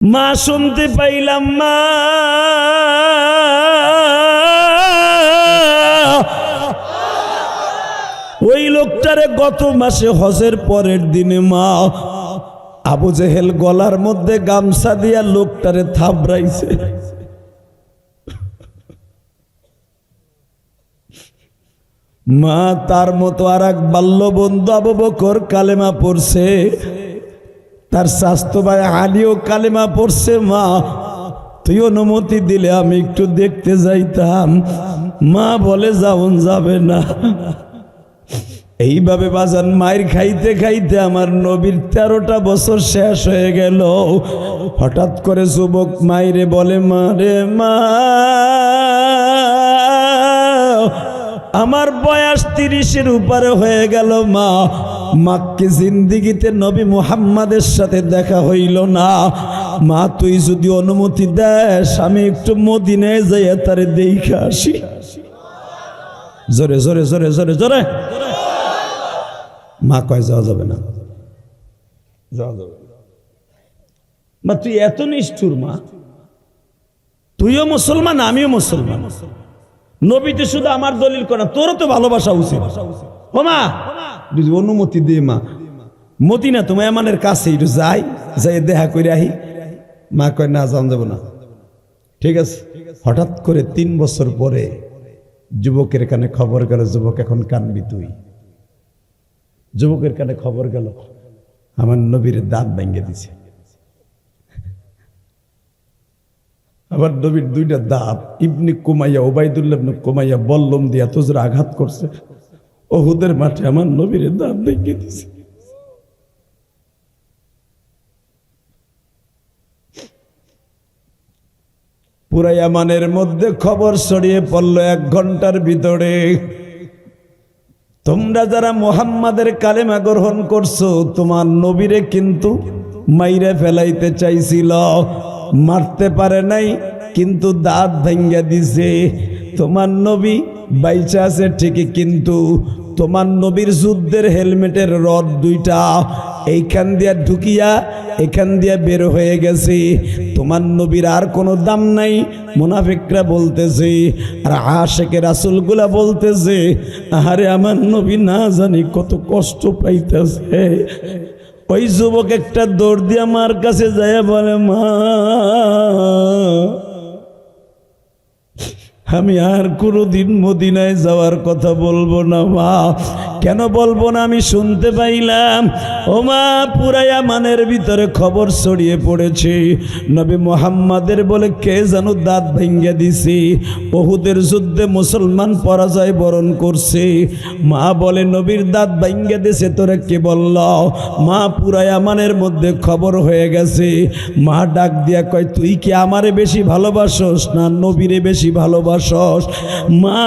মা শুনতে পাইলাম মা ওই লোকটারে গত মাসে হজের পরের দিনে মা আবু জেহেল গলার মধ্যে গামছা দিয়া লোকটারে থাবড়াইছে। মা তার মতো আর এক বাল্য বন্ধু আবু বকর কালেমা পড়ছে, তার স্বাস্থ্য ভাই আলীও কালেমা পড়ছে। মা তুই অনুমতি দিলে আমি একটু দেখতে যাইতাম। মা বলে যাওন যাবে না। এইভাবে বাজান মায়ের খাইতে খাইতে আমার নবীর 13টা বছর শেষ হয়ে গেল। হঠাৎ করে যুবক মাইরে বলে, মা রে মা, আমার বয়স 30-এর উপরে হয়ে গেল। মা মাকে জিন্দিগিতে নবী মুহাম্মাদের সাথে দেখা হইল না। মা তুই যদি অনুমতি দেস আমি একটু মদিনায় যাইয়া তারে দেখে আসি। জোরে জোরে জোরে জোরে জোরে। মা কয় যাওয়া যাবে না, যাওয়া যাবে না। মা তুই এত নিষ্ঠুর মা, তুইও মুসলমান আমিও মুসলমান, নবীতে শুধু আমার দলিল করা, তোরও তো ভালোবাসা উচিত। ও মা যদি অনুমতি দে মা, মদিনা তোমার এমানের কাছে একটু যাই, যাই দেখা করে আহি। মা কয় না যাওয়া যাবো না। ঠিক আছে। হঠাৎ করে 3 বছর পরে যুবকের কানে খবর গেল, যুবক এখন কানবি তুই। যুবকের কানে খবর গেল আমার নবীর দাঁত ভেঙে দিছে। আবার নবীর 2টা দাঁত ইবনে কুমাইয়া, ওবাইদুল্লাহ ইবনে কুমাইয়া বল্লম দিয়ে এত জোরে আঘাত করছে, উহুদের মাঠে আমার নবীর দাঁত ভেঙে দিছে। পুরা ইয়ামানের মধ্যে খবর ছড়িয়ে পড়ল 1 ঘন্টার ভিতরে। তোমরা যারা মুহাম্মাদের কালেমা গ্রহণ করছো, তোমার নবীরে কিন্তু মাইরে ফেলাইতে চাইছিল, মারতে পারে নাই, কিন্তু দাঁত ভেঙে দিছে। তোমার নবী বাইচা আছে ঠিকই, কিন্তু তোমার নবীর যুদ্ধের হেলমেটের রড 2টা এইখান দিয়া ঢুকিয়া এখান দিয়া বের হয়ে গেছে। তোমার নবীর আর কোনো দাম নাই। মুনাফিকরা বলতেছে আর আশিকে রাসূলগুলা বলতেছে, আরে আমার নবী না জানি কত কষ্ট পাইতেছে। ওই যুবক একটা দৌড় দিয়ে মার কাছে যায় বলে, মা আমি আর কোনোদিন মদিনায় যাওয়ার কথা বলবো না। মা কেন বলবো না? আমি শুনতে পাইলাম ও মা পুরা ইয়ামানের ভিতরে খবর ছড়িয়ে পড়েছে, নবী মুহাম্মাদের বলে কে যেন দাঁত ভেঙে দিছে। উহুদের যুদ্ধে মুসলমান পরাজয় বরণ করছে। মা বলে নবীর দাঁত ভেঙে দিছে, তোরে কে বলল? মা পুরা ইয়ামানের মধ্যে খবর হয়ে গেছে। মা ডাক দিয়া কয়, তুই কি আমারে বেশি ভালোবাসস না নবীরে বেশি ভালোবাসস? মা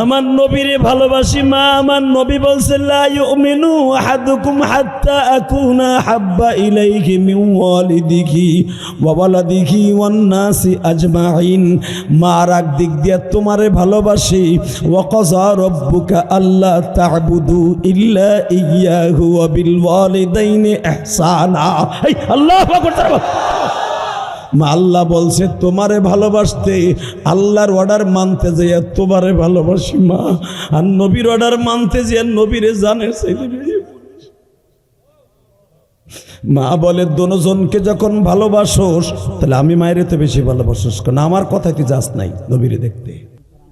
আমার নবীরে ভালোবাসি। মা আমার নবী বলছে, লা ইউমিনু আহাদুকুম হাত্তা আকুনা হাব্বা ইলাইহি মিন ওয়ালিদিহি ওয়া ওয়ালাদিহি ওয়ান নাসি আজমাইন। মার দিক দিয়ে তোমারে ভালোবাসি। ওয়া কাযা রাব্বুকা আল্লা তা'বুদু ইল্লা ইয়্যাহু ওয়া বিল ওয়ালিদাইনি ইহসানা। আল্লাহু আকবার। মা আল্লাহ বলছে তোমারে ভালোবাসতে, আল্লাহর অর্ডার মানতে যে তোমারে ভালোবাসি মা, আর নবীর অর্ডার মানতে যে নবীরে জানে। মা বলে দুজনকে যখন ভালোবাসোস তাহলে আমি মায়ের তো বেশি ভালোবাসোস, কারণ আমার কথা কি যাস নাই নবীরে দেখতে।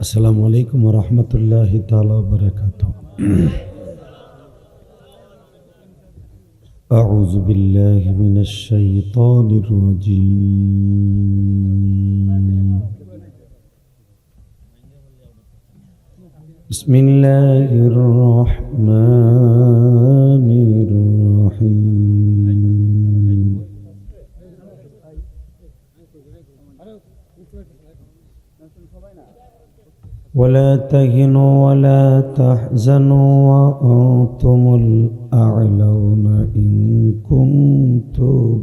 আসসালামু আলাইকুম ওয়া রাহমাতুল্লাহি তাআলা ওয়া বারাকাতুহু। أعوذ بالله من الشيطان الرجيم. بسم الله الرحمن الرحيم. ولا تهنوا ولا تحزنوا وأنتم الأعلون إن كنتم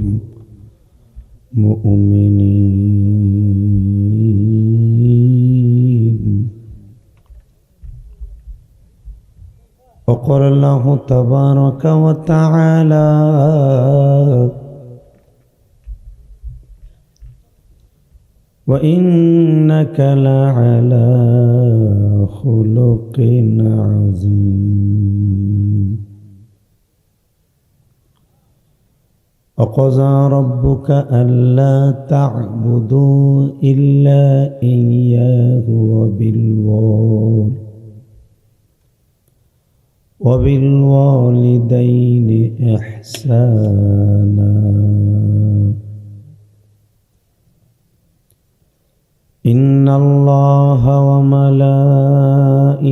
مؤمنين. وقال الله تبارك وتعالى وإنك لعلى خلق عظيم وقضى ربك ألا تعبدوا إلا إياه وبالوالدين إحسانا إن الله وملائكته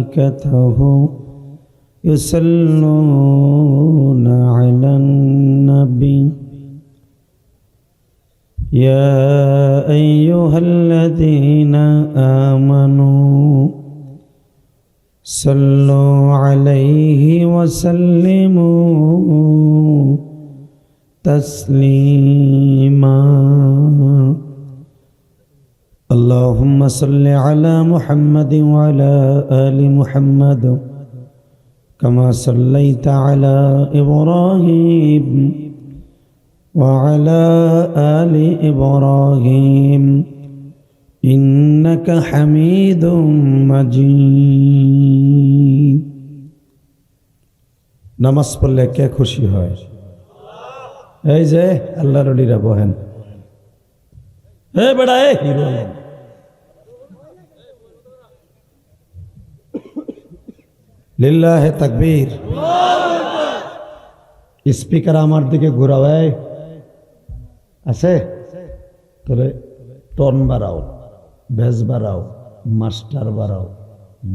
يصلون على النبي يا أيها الذين آمنوا صلوا عليه وسلموا تسليما اللهم صل على محمد وعلى آل محمد كما صليت على إبراهيم وعلى آل إبراهيم إنك حميد مجيد নামাজ পড়লে কে খুশি হয়? এই যে আল্লাহর ওলিরা বহেন, এ বেড়া এ হিরো আলম, লিল্লাহে তাকবীর। স্পিকার আমার দিকে ঘুরাও, আছে তাহলে টন বাড়াও, ভেজ বাড়াও, মাস্টার বাড়াও,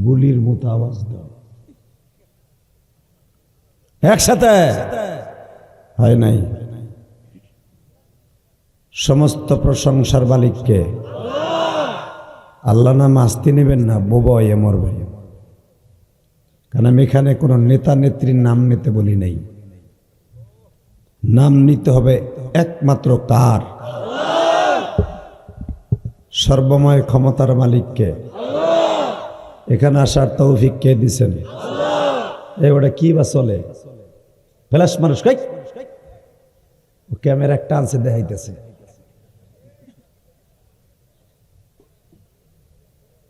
গুলির মতো আওয়াজ দাও। একসাথে হয় নাই। সমস্ত প্রশংসার মালিককে। আল্লাহ নাম আস্তি নেবেন না, বোবা হয়ে মরবে। কারণ আমি এখানে কোনো নেতা নেত্রীর নাম নিতে বলি নাই। নাম নিতে হবে একমাত্র কার? সর্বময় ক্ষমতার মালিককে। এখানে আসার তৌফিক কে দিছেন? ওটা কি বা চলে ফ্ল্যাশ মানুষ কই ক্যামেরা একটা আনছে দেখাইতেছে।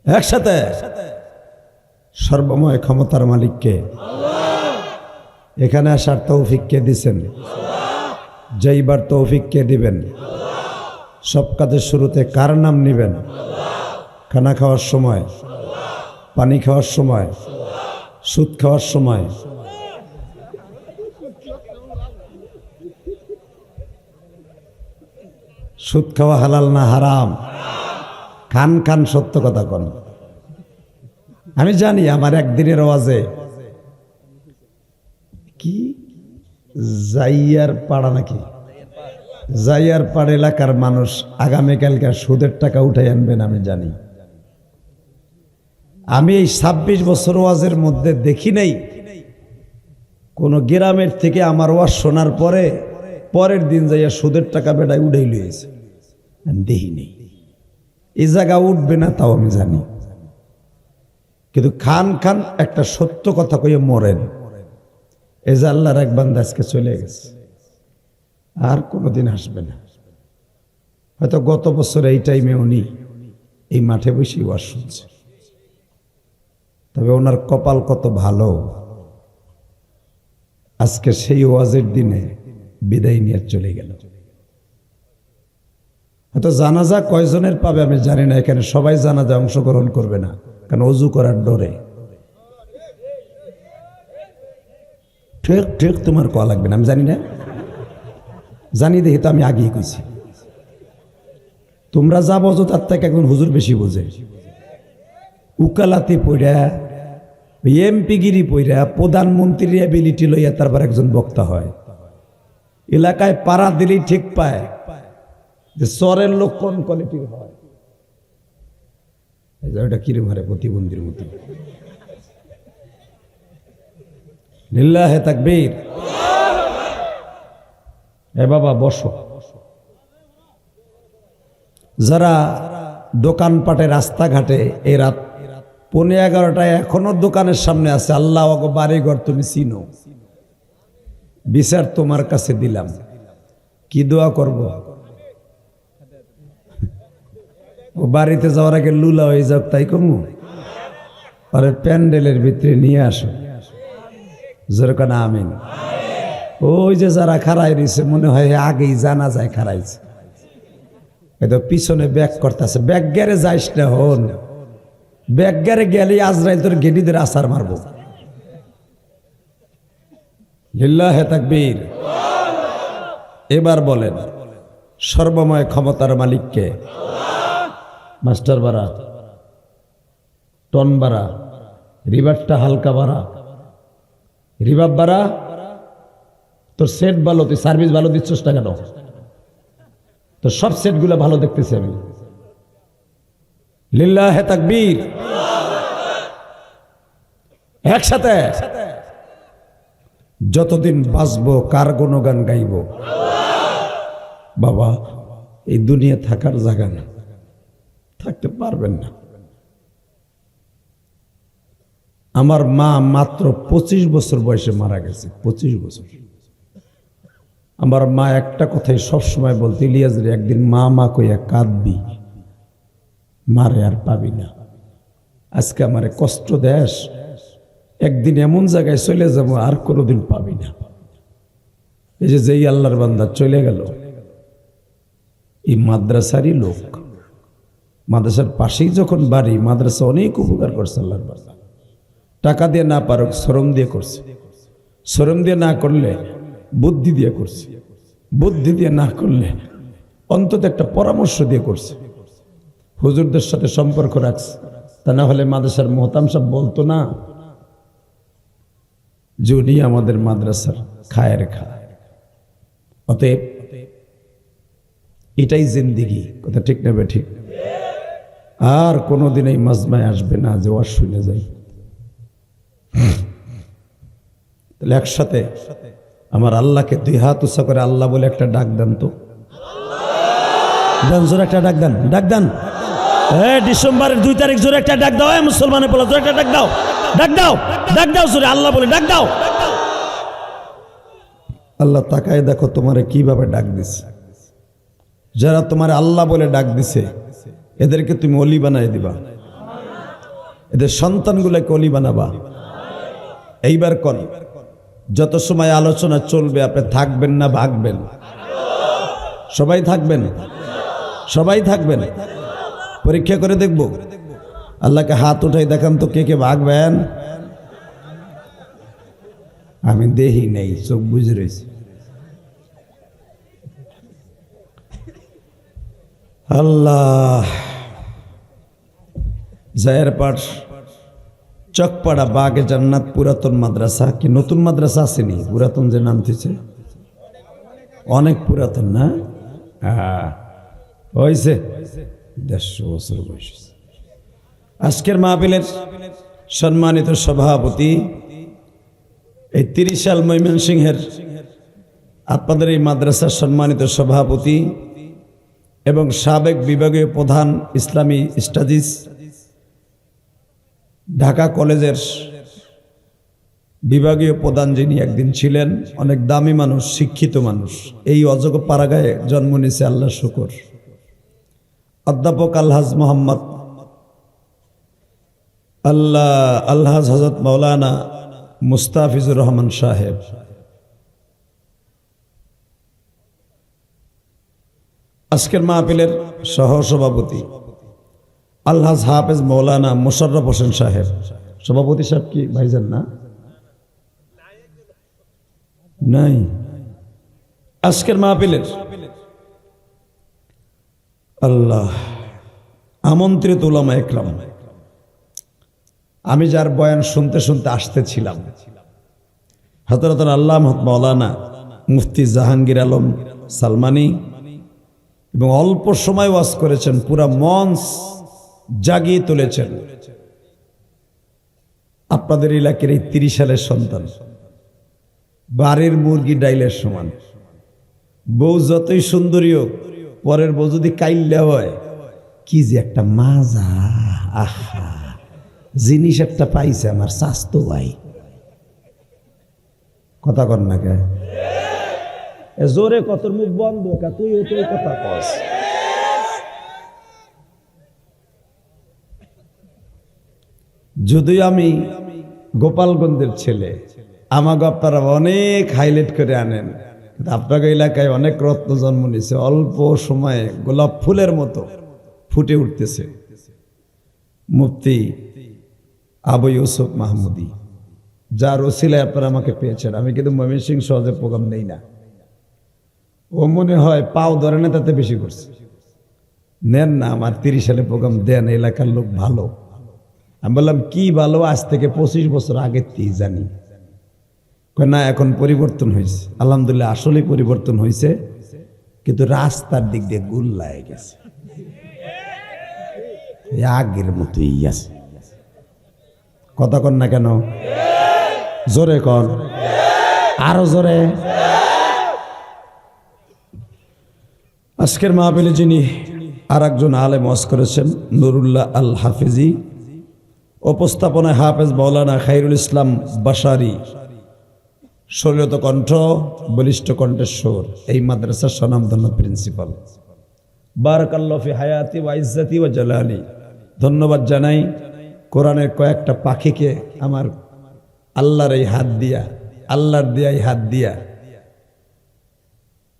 একসাথে সর্বময় ক্ষমতার মালিককে। এখানে আসার তৌফিক কে দিছেন? যাইবার তৌফিক কে দিবেন? সব কাজের শুরুতে কার নাম নিবেন? খানা খাওয়ার সময়, পানি খাওয়ার সময়, সুদ খাওয়ার সময়। সুদ খাওয়া হালাল না হারাম? খান খান, সত্য কথা কন। আমি জানি আমার একদিনের ওয়াজে কি জাইয়ার পাড়া নাকি, জাইয়ার পাড় এলাকার মানুষ আগামীকালকে সুদের টাকা উঠাই আনবেন, আমি জানি। আমি এই 26 বছর ওয়াজের মধ্যে দেখি নাই কোন গ্রামের থেকে আমার ওয়াজ শোনার পরে পরের দিন যাইয়া সুদের টাকা বেড়ায় উঠাই লইয়েছে। আমি দেখি নেই। এই জায়গা উঠবে না তাও আমি জানি, কিন্তু খান খান একটা সত্য কথা কইয়ে মরেন। এই যে আল্লাহর এক বান্দা আজকে চলে গেছে, আর কোনোদিন আসবে না। হয়তো গত বছর এই টাইমে উনি এই মাঠে বসে ওয়াজ শুনছে, তবে ওনার কপাল কত ভালো, আজকে সেই ওয়াজের দিনে বিদায় নিয়ে চলে গেল। হয়তো জানাজা কয়জনের পাবে আমি জানি না, এখানে সবাই জানাজা অংশগ্রহণ করবে না, কারণ অজু করার ডরে। ঠিক ঠিক তোমার কয়া লাগবে না, আমি জানি না, জানি দেখি তো আমি আগেই কইছি। তোমরা যা বোঝো তার থেকে একজন হুজুর বেশি বোঝে। উকালাতি পইরা, এমপিগিরি পইরা, প্রধানমন্ত্রীর এবিলিটি লইয়া তারপর একজন বক্তা হয়। এলাকায় পাড়া দিলেই ঠিক পায় যে চরের লোক কোন কোয়ালিটির হয়। ওটা কিরম হারে প্রতিবন্ধীর মতো। লিল্লাহে তাকবীর। এ বাবা বসো। যারা দোকানপাটে রাস্তাঘাটে এই রাত 11:15 এখনো দোকানের সামনে আছে, আল্লাহ বাড়িঘর তুমি চিনো, বিচার তোমার কাছে দিলাম, কি দোয়া করব? বাড়িতে যাওয়ার আগে লুলা হয়ে যাক তাই কমু, আরে প্যান্ডেলের ভিতরে নিয়ে আসো, যেরকম আমিন। ওই যে যারা খাড়াই রয়েছে মনে হয় আগেই জানা যায় খাড়াইছে, এতো পিছনে ব্যাগ করতেছে। ব্যাগ গেরে যাইস না, হন ব্যাগ গেরে গেলে আজরাইল তোর গেডিদের আসার মারবো। লিল্লাহে তাকবীর। এবার বলেন সর্বময় ক্ষমতার মালিককে? মাস্টার বাড়া, টন বাড়া, রিভারটা হালকা বাড়া, রিভাব বাড়া, তোর সেট ভালো, তুই সার্ভিস ভালো দিচ্ছিস না কেন? তোর সব সেট গুলো ভালো দেখতেছি আমি। লিল্লাহে তাকবীর। একসাথে যতদিন বাঁচবো কার গুণগান গাইব? বাবা এই দুনিয়া থাকার জায়গা না, থাকতে পারবেন না। আমার মা মাত্র 25 বছর বয়সে মারা গেছে, 25 বছর। আমার মা একটা কথাই সবসময় বলতে, ইলিয়াস রে একদিন মা মা কইয়া কাঁদবি, মারে আর পাবি না। আজকে আমারে কষ্ট দেশ, একদিন এমন জায়গায় চলে যাবো আর কোনোদিন পাবি না। এই যে যেই আল্লাহর বান্দা চলে গেল, এই মাদ্রাসারই লোক, মাদ্রাসার পাশেই যখন বাড়ি, মাদ্রাসা অনেক উপকার করছে আল্লাহর বান্দা। টাকা দিয়ে না পারুক, শ্রম দিয়ে করছে। শ্রম দিয়ে না করলে বুদ্ধি দিয়ে করছে, বুদ্ধি দিয়ে না করলে অন্তত একটা পরামর্শ দিয়ে করছে। হুজুরদের সাথে সম্পর্ক রাখছে, তা না হলে মাদ্রাসার মোহতাম সাহেব বলতো না যে উনি আমাদের মাদ্রাসার খায়ের খা। অতএব এটাই জিন্দিগি, কথা ঠিক নেবে ঠিক। আর কোনোদিন এই মাজমায় আসবে না যে ওয়াজ শুনে যাই। তাহলে একসাথে আমার আল্লাহকে 2 হাত উঁচা করে আল্লাহ বলে একটা ডাক দেন তো, জোরে একটা ডাক দেন, ডাক দেন। ডিসেম্বরের 2 তারিখ জোরে একটা ডাক দাও, মুসলমানের বলা জোরে একটা ডাক দাও, ডাক দাও, ডাক দাও জোরে আল্লাহ বলে ডাক দাও। আল্লাহ তাকায় দেখো তোমারে কিভাবে ডাক দিছে। যারা তোমার আল্লাহ বলে ডাক দিছে এদেরকে তুমি অলি বানাই দিবা, এদের সন্তানগুলোকে অলি বানাবা। এইবার কোন যত সময় আলোচনা চলবে আপনি থাকবেন না ভাগবেন? সবাই থাকবেন, সবাই থাকবেন। পরীক্ষা করে দেখব, আল্লাহকে হাত উঠাই দেখান তো কে কে ভাগবেন। আমি দেহি নেই, চোখ বুঝে রয়েছি। আল্লাহ। জায়ের পাঠ চকপাড়া বাগে জান্নাত পুরাতন মাদ্রাসা, কি নতুন মাদ্রাসা আসেনি? পুরাতন যে নাম দিয়েছে অনেক পুরাতন না? হ্যাঁ হয়েছে, 150 বছর বয়স। আজকের মাহফিলের সম্মানিত সভাপতি, এই 30 সাল ময়মনসিংহের আপনাদের এই মাদ্রাসার সম্মানিত সভাপতি এবং সাবেক বিভাগীয় প্রধান ইসলামী স্টাডিজ ঢাকা কলেজের বিভাগীয় প্রধান, যিনি একদিন ছিলেন, অনেক দামি মানুষ, শিক্ষিত মানুষ, এই অযোগ্য পাড়াগায়ে জন্ম নিয়েছে, আল্লাহ শুকর। অধ্যাপক আলহাজ মোহাম্মদ আলহাজ হযরত মাওলানা মুস্তাফিজুর রহমান সাহেব, আজকের মাহফিলের সহসভাপতি আলহাজ হাফেজ মৌলানা মোশাররফ হোসেন সাহেব। সভাপতি সাহেব কি ভাইজান না? নাই। আজকের মাহফিলের আল্লাহ আমন্ত্রিত উলামা একরাম, আমি যার বয়ান শুনতে শুনতে আসতেছিলাম, হযরত আল্লামা মাওলানা মুফতি জাহাঙ্গীর আলম সালমানি, এবং অল্প সময় ওয়াজ করেছেন, পুরা মঞ্চ জাগিয়ে তুলেছেন। আপনাদের এলাকার এই 30 সালের সন্তান, বাড়ির মুরগি ডাইলের সমান। বউ যতই সুন্দরী হোক, পরের বউ যদি কাইল্লা হয়, কি যে একটা মাজা, আহা জিনিস একটা পাইছে আমার স্বাস্থ্য ভাই। কথা কর না কে জোরে, কত মুখ বন্ধ, তুই ওই কথা কস। যদিও আমি গোপালগঞ্জের ছেলে, আমাকে আপনারা অনেক হাইলাইট করে আনেন, কিন্তু আপনাকে এলাকায় অনেক রত্ন জন্ম নিয়েছে, অল্প সময়ে গোলাপ ফুলের মতো ফুটে উঠতেছে। মুফতি আবু ইউসুফ মাহমুদি, যার ওসিলায় আপনারা আমাকে পেয়েছেন। আমি কিন্তু ময়মনসিংহ সহজে প্রোগ্রাম নেই না, ও মনে হয় পাও ধরে না তাতে বেশি করছে। নেন না, আমার 30 সালে প্রোগ্রাম দেন, এলাকার লোক ভালো। আমি বললাম কি ভালো, আজ থেকে 25 বছর আগের থেকে জানি। না, এখন পরিবর্তন হয়েছে। আলহামদুলিল্লাহ, আসলেই পরিবর্তন হয়েছে, কিন্তু রাস্তার দিক দিয়ে গুল লাগে গেছে, আগের মতোই আছে। কথা কন না কেন? জোরে কন, আরো জোরে। আজকের মাহফিলে যিনি আর একজন আলেম ওয়াজ করেছেন, নুরুল্লাহ আল হাফিজি, উপস্থাপনায় হাফেজ মাওলানা খায়রুল ইসলাম বাশারি, শরীয়ত কণ্ঠ, বলিষ্ঠ কণ্ঠেশ্বর, এই মাদ্রাসার স্বনামধন্য প্রিন্সিপাল। বারাকাল্লাহু ফি হায়াতি ওয়া ইজ্জতি ওয়া জালালি। ধন্যবাদ জানাই কোরআনের কয়েকটা পাখিকে আমার আল্লাহর এই হাত দিয়া, আল্লাহর দেয়াই হাত দিয়া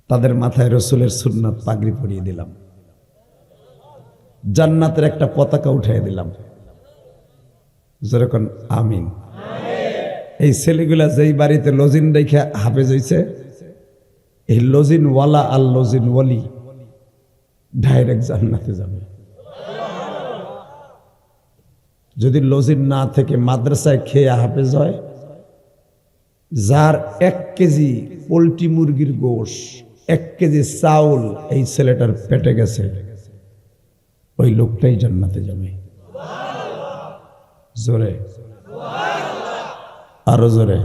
তাদের মাথায় রসুলের সুন্নাত পাগড়ি পরিয়ে দিলাম, জান্নাতের একটা পতাকা উঠিয়ে দিলাম। যেরকম আমিন। এই ছেলেগুলা যেই বাড়িতে লজিন রেখে হাফেজ হয়েছে, এই লজিন ওয়ালা আর লজিন ওয়ালি ডাইরেক্ট জান্নাতে যাবে। যদি লজিন না থেকে মাদ্রাসায় খেয়ে হাফেজ হয়, যার 1 কেজি পোল্ট্রি মুরগির গোশ, 1 কেজি চাউল এই ছেলেটার পেটে গেছে, ওই লোকটাই জান্নাতে যাবে। জোরে, আরো জোরে।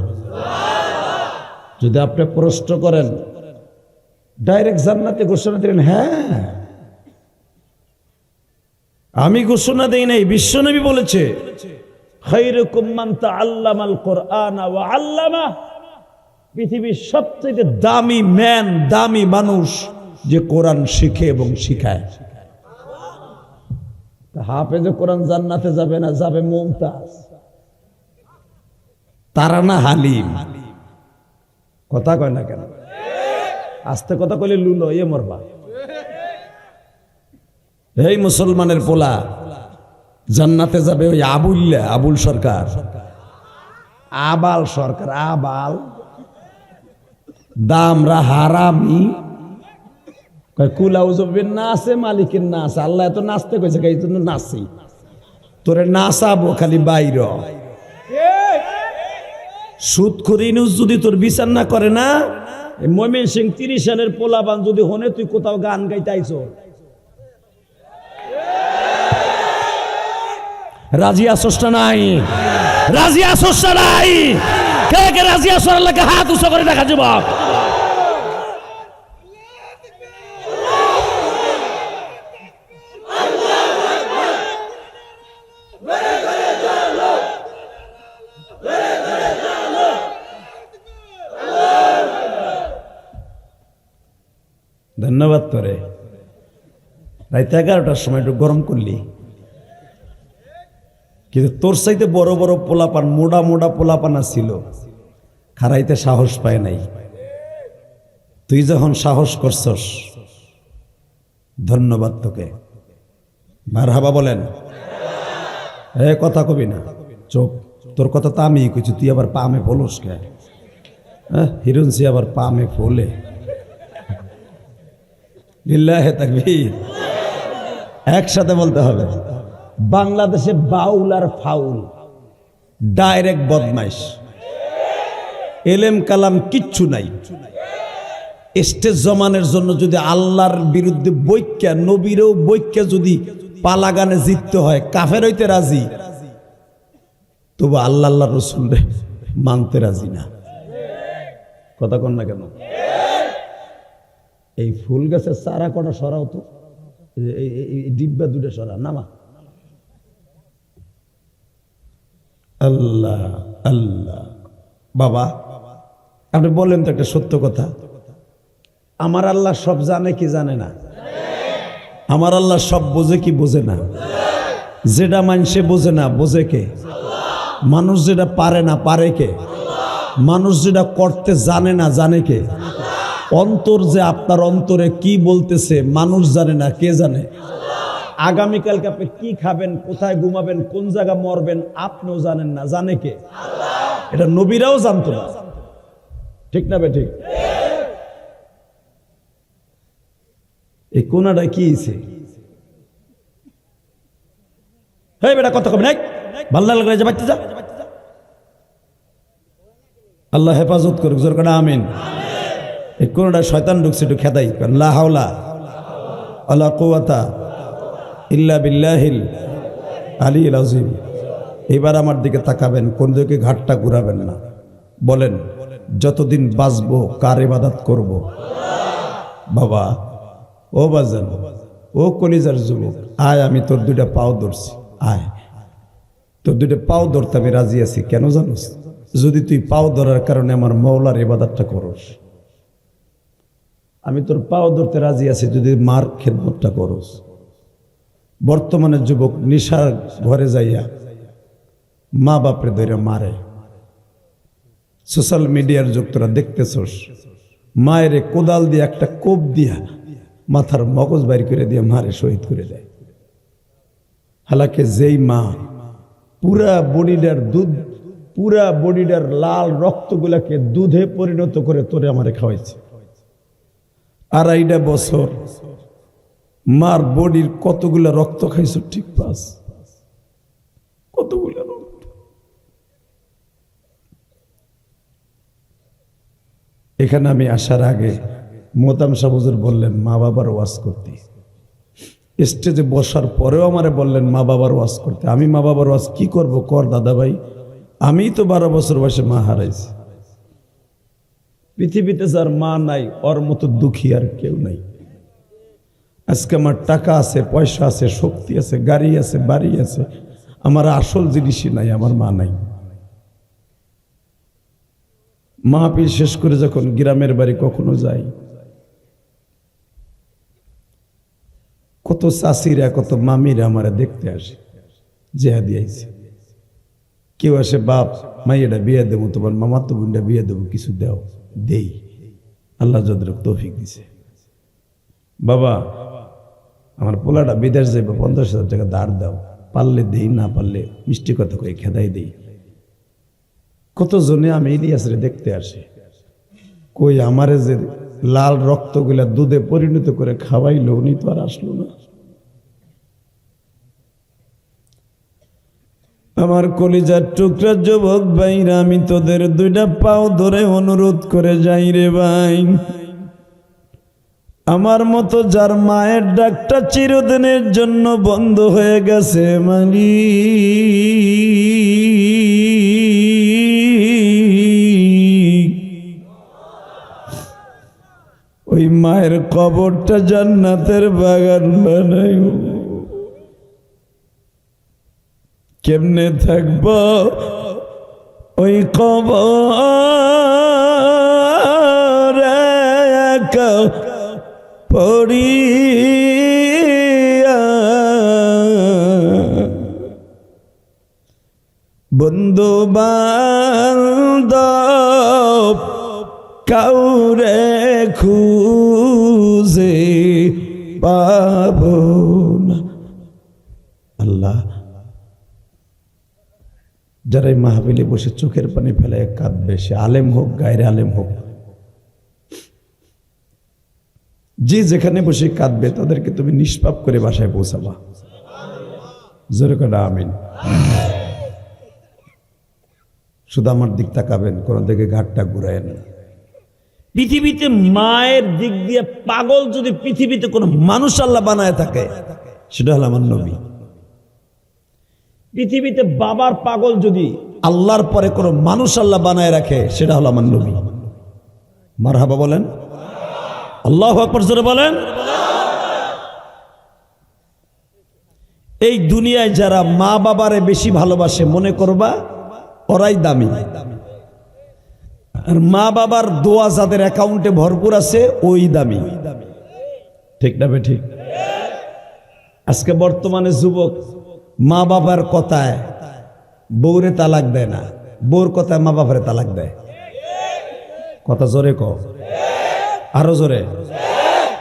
যদি আপনি প্রশ্ন করেন ডাইরেক্ট জান্নাতে ঘোষণা দিলেন, হ্যাঁ আমি ঘোষণা দেই নাই, বিশ্বনবী বলেছে খায়রুকুম মান তাআল্লামাল কুরআন ওয়া আল্লামা। পৃথিবীর সবচেয়ে দামি ম্যান, দামি মানুষ যে কোরআন শিখে এবং শিখায়। হাফেজে কোরআন জান্নাতে যাবে না, যাবে মুমতাজ, তারানা হালিম। কথা কয় না কেন? আস্তে কথা কইলে লুলো এ মরবা। এই মুসলমানের পোলা জান্নাতে যাবে ওই আবুল্লা, আবুল সরকার, আবাল সরকার, আবাল দামরা হারামি। কুলাউজবের না আছে, মালিকের না আছে, আল্লাহ এত নাচতে কইছে, এই জন্য নাচি। তোরে নাচাবো খালি বাইর। সুদখোর ইউনূস যদি তোর বিচার না করে না, ময়মনসিংহ 30 সালের পোলাপান যদি হনে তুই কোথাও গান গাইতে আইছ, রাজি আসোস না নাই? রাজি আসোস না নাই? কে কে রাজি আসোর লাগে হাত উঁচু করে দেখা যুবক। ধন্যবাদ তোরে। রাত 11টার সময় একটু গরম করলি, কিন্তু তোর চাইতে বড় বড় পোলাপান, মোড়া মোড়া পোলাপানা ছিল, খারাইতে সাহস পায় নাই। তুই যখন সাহস করছস, ধন্যবাদ তোকে। মারহাবা বলেন। কথা কবি না, চোখ। তোর কথা তো আমি কইছি, তুই আবার পামে ফোলস কে? হিরুনসি আবার পামে ফোলে। লিল্লাহে তাকবীর। একসাথে বলতে হবে। বাংলাদেশে বাউল আর ফাউল ডাইরেক্ট বদমাইশ, এলেম কালাম কিচ্ছু নাই। স্টেজ জমানের জন্য যদি আল্লাহর বিরুদ্ধে বৈক্যা, নবীরও বৈক্যা যদি পালাগানে জিততে হয়, কাফের হইতে রাজি, তবু আল্লাহ আল্লাহ রসুল মানতে রাজি না। কথা কন না কেন? এই ফুল গাছের চারা কটা সরাও তো, ডিব্বা দুটো সরা, নামা। আল্লাহ আল্লাহ। বাবা আপনি বলেন তো একটা সত্য কথা, আমার আল্লাহ সব জানে কি জানে না? আমার আল্লাহ সব বোঝে কি বোঝে না? যেটা মানুষে বোঝে না, বোঝে কে? মানুষ যেটা পারে না পারে কে? মানুষ যেটা করতে জানে না জানে কে? অন্তর যে আপনার অন্তরে কি বলতেছে মানুষ জানে না, কে জানে? আগামীকালকে আপনি কি খাবেন, কোথায় ঘুমাবেন, কোন জায়গা মরবেন আপনিও জানেন না, জানে কে? এটা নবীরাও জানতো না। ঠিক না বে ঠিক? এই কোনাটা কি হইছে? হেই বেটা কথা কবি নাই, ভাল্লা লাগলে যে বাচ্চা যা। আল্লাহ হেফাজত করুক, জোর করে আমিন। এই কোনটা শয়তান ঢুকছে, একটু খেদাই লা হাওলা ওয়ালা কুওয়াতা ইল্লা বিল্লাহিল আলিয়্যিল আযীম। এবার আমার দিকে তাকাবেন, কোন দিকে ঘাটটা ঘুরাবেন না। বলেন, যতদিন বাঁচবো কার ইবাদত করব? বাবা, ও বাজান, ও কলিজার যুবক, আয় আমি তোর দুইটা পাও ধরছি, আয় তোর দুইটা পাও ধরতে আমি রাজি আছি। কেন জানোস? যদি তুই পাও ধরার কারণে আমার মওলার ইবাদতটা করস। আমি তোর পাও ধরতে রাজি আছি যদি মার খেদমতটা করস। বর্তমানে যুবক নিশার ঘরে যাইয়া মা বাপরে ধরে মারে। সোশ্যাল মিডিয়ার যুগ, তোরা দেখতেছস, মায়ের কোদাল দিয়ে একটা কোপ দিয়া মাথার মগজ বাইর করে দিয়ে মারে শহীদ করে দেয়। হালাকে যেই মা পুরা বডিটার দুধ, পুরা বডিটার লাল রক্তগুলাকে দুধে পরিণত করে তোরে আমারে খাওয়াইছে। 2.5 বছর মার বডির কতগুলা রক্ত খাইছ ঠিক পাস? কতগুলা রক্ত? এখানে আমি আসার আগে মোতাম সাহেব হুজুর বললেন মা বাবার ওয়াজ করতে। স্টেজে বসার পরেও আমারে বললেন মা বাবার ওয়াজ করতে। আমি মা বাবার ওয়াজ কি করব? কর দাদা ভাই, আমি তো 12 বছর বয়সে মা হারাইছি। পৃথিবীতে যার মা নাই ওর মতো দুঃখী আর কেউ নাই। আজকে আমার টাকা আছে, পয়সা আছে, শক্তি আছে, গাড়ি আছে, বাড়ি আছে, আমার আসল জিনিসই নাই, আমার মা নাই। মাহফিল শেষ করে যখন গ্রামের বাড়ি কখনো যাই, কত চাষিরা কত মামিরা আমারা দেখতে আসে, জেহা দিয়েছে। কেউ আসে, বাপ মাইয়াটা বিয়ে দেবো, তোমার মামা তো বোনটা বিয়ে দেবো, কিছু দেও, দেই, আল্লাহ যদ্রক তৌফিক দিছে। বাবা আমার পোলাটা বিদেশ যাইব, 50,000 টাকা ধার দাও, পারলে দেই, না পারলে মিষ্টি কথা কয়ে খেদাই দেই। কত জনে আমি ইলিয়াসরে দেখতে আসে, কই আমারে যে লাল রক্তগুলা দুধে পরিণত করে খাওয়াইলো, উনি তো আর আসলো না। আমার কলিজার টুকরা যুবক ভাইরা, আমি তোদের 2টা পাও ধরে অনুরোধ করে যাই রে ভাই, আমার মতো যার মায়ের ডাকটা চিরদিনের জন্য বন্ধ হয়ে গেছে, ওই মায়ের কবরটা জান্নাতের বাগান বানাই। কেমনে থাকব ওই কবরে পড়িয়া, বন্ধু বান্ধব কাউরে খুঁজে পাব না। আল্লাহ, যারা এই মাহফিলে বসে চোখের পানি ফেলে কাঁদবে, সে আলেম হোক গায়রে আলেম হোক, যে যেখানে বসে কাঁদবে তাদেরকে তুমি নিষ্পাপ করে বাসায় পৌঁছাবা। জোরে করে আমিন। শুধু আমার দিক তাকাবেন, কোন দিকে ঘাটটা ঘুরায় না। পৃথিবীতে মায়ের দিক দিয়ে পাগল যদি পৃথিবীতে কোনো মানুষ আল্লাহ বানায় থাকে, সেটা হলো আমার নবী। পৃথিবীতে বাবার পাগল যদি আল্লাহর পরে কোনো মানুষ আল্লাহ বানায় রাখে, সেটা হলো আমার নবী। মারহাবা বলেন, আল্লাহু আকবার জোরে বলেন। এই দুনিয়ায় যারা মা বাবারে বেশি ভালোবাসে, মনে করবা ওরাই দামি। আর মা বাবার দোয়া যাদের অ্যাকাউন্টে ভরপুর আছে, ওই দামি। ঠিক না ঠিক? আজকে বর্তমানে যুবক মা বাবার কথায় বউরে তালাক দেয় না, বউর কথায় মা বাপরে তালাক দেয়। কথা জোরে কও, আরো জোরে,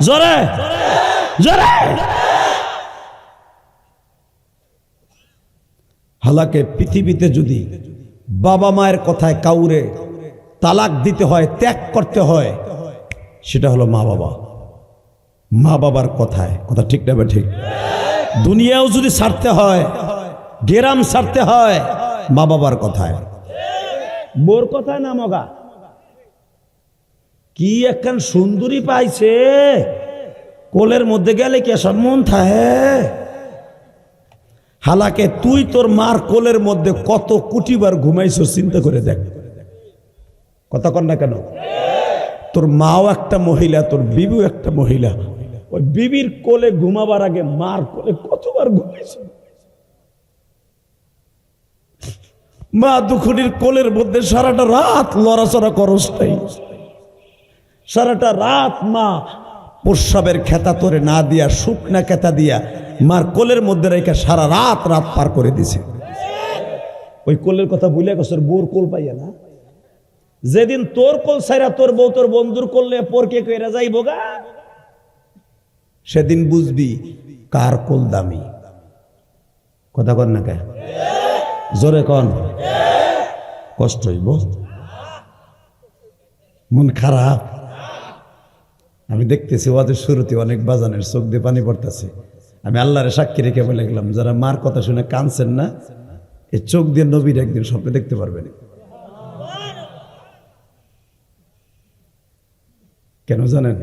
জোরে জোরে। হালাকে পৃথিবীতে যদি বাবা মায়ের কথায় কাউরে তালাক দিতে হয়, ত্যাগ করতে হয়, সেটা হলো মা বাবা। মা বাবার কথায়, কথা ঠিক না? ঠিক। দুনিয়াও যদি ছাড়তে হয়, গেরাম ছাড়তে হয়, মা বাবার কথায়। বোর কথায় না মগা কি একখান সুন্দরী পাইছে, কোলের মধ্যে গেলে কি সব মন থাকে? হালাকে তুই তোর মার কোলের মধ্যে কত কোটিবার ঘুমাইছো চিন্তা করে দেখ। কথা কর না কেন? তোর মাও একটা মহিলা, তোর বিবিও একটা মহিলা। ওই বিবির কোলে ঘুমাবার আগে মার কোলে কতবার ঘুমাইছো? মা দুখুনির কোলের মধ্যে সারাটা রাত লড়াচড়া করস নাই, সারাটা রাত মা প্রস্রাবের খেতা তোরে না দিয়া, শুকনা খেতা দিয়া মার কোলের মধ্যে রেখে সারা রাত রাত পার করে দিছে। ওই কোলের কথা বুঝলে গেছর বোর কোল পাইয়া না। যেদিন তোর কোল ছাইরা তোর বউ তোর বন্ধুর কোলে পরকে কইরা যাইব গা, সেদিন বুঝবি কার কোল দামি। কথা কন না কে? জোরে কন। কষ্ট হইব, মন খারাপ। আমি দেখতেছি ওদের শুরুতে অনেক বাজানের চোখ দিয়ে পানি পড়তেছে। আমি আল্লাহরে সাক্ষী রেখে বলে গেলাম, যারা মার কথা শুনে কাঁদছেন না, এই চোখ দিয়ে নবীর একদিন স্বপ্নে দেখতে পারবেন। কেন জানেন?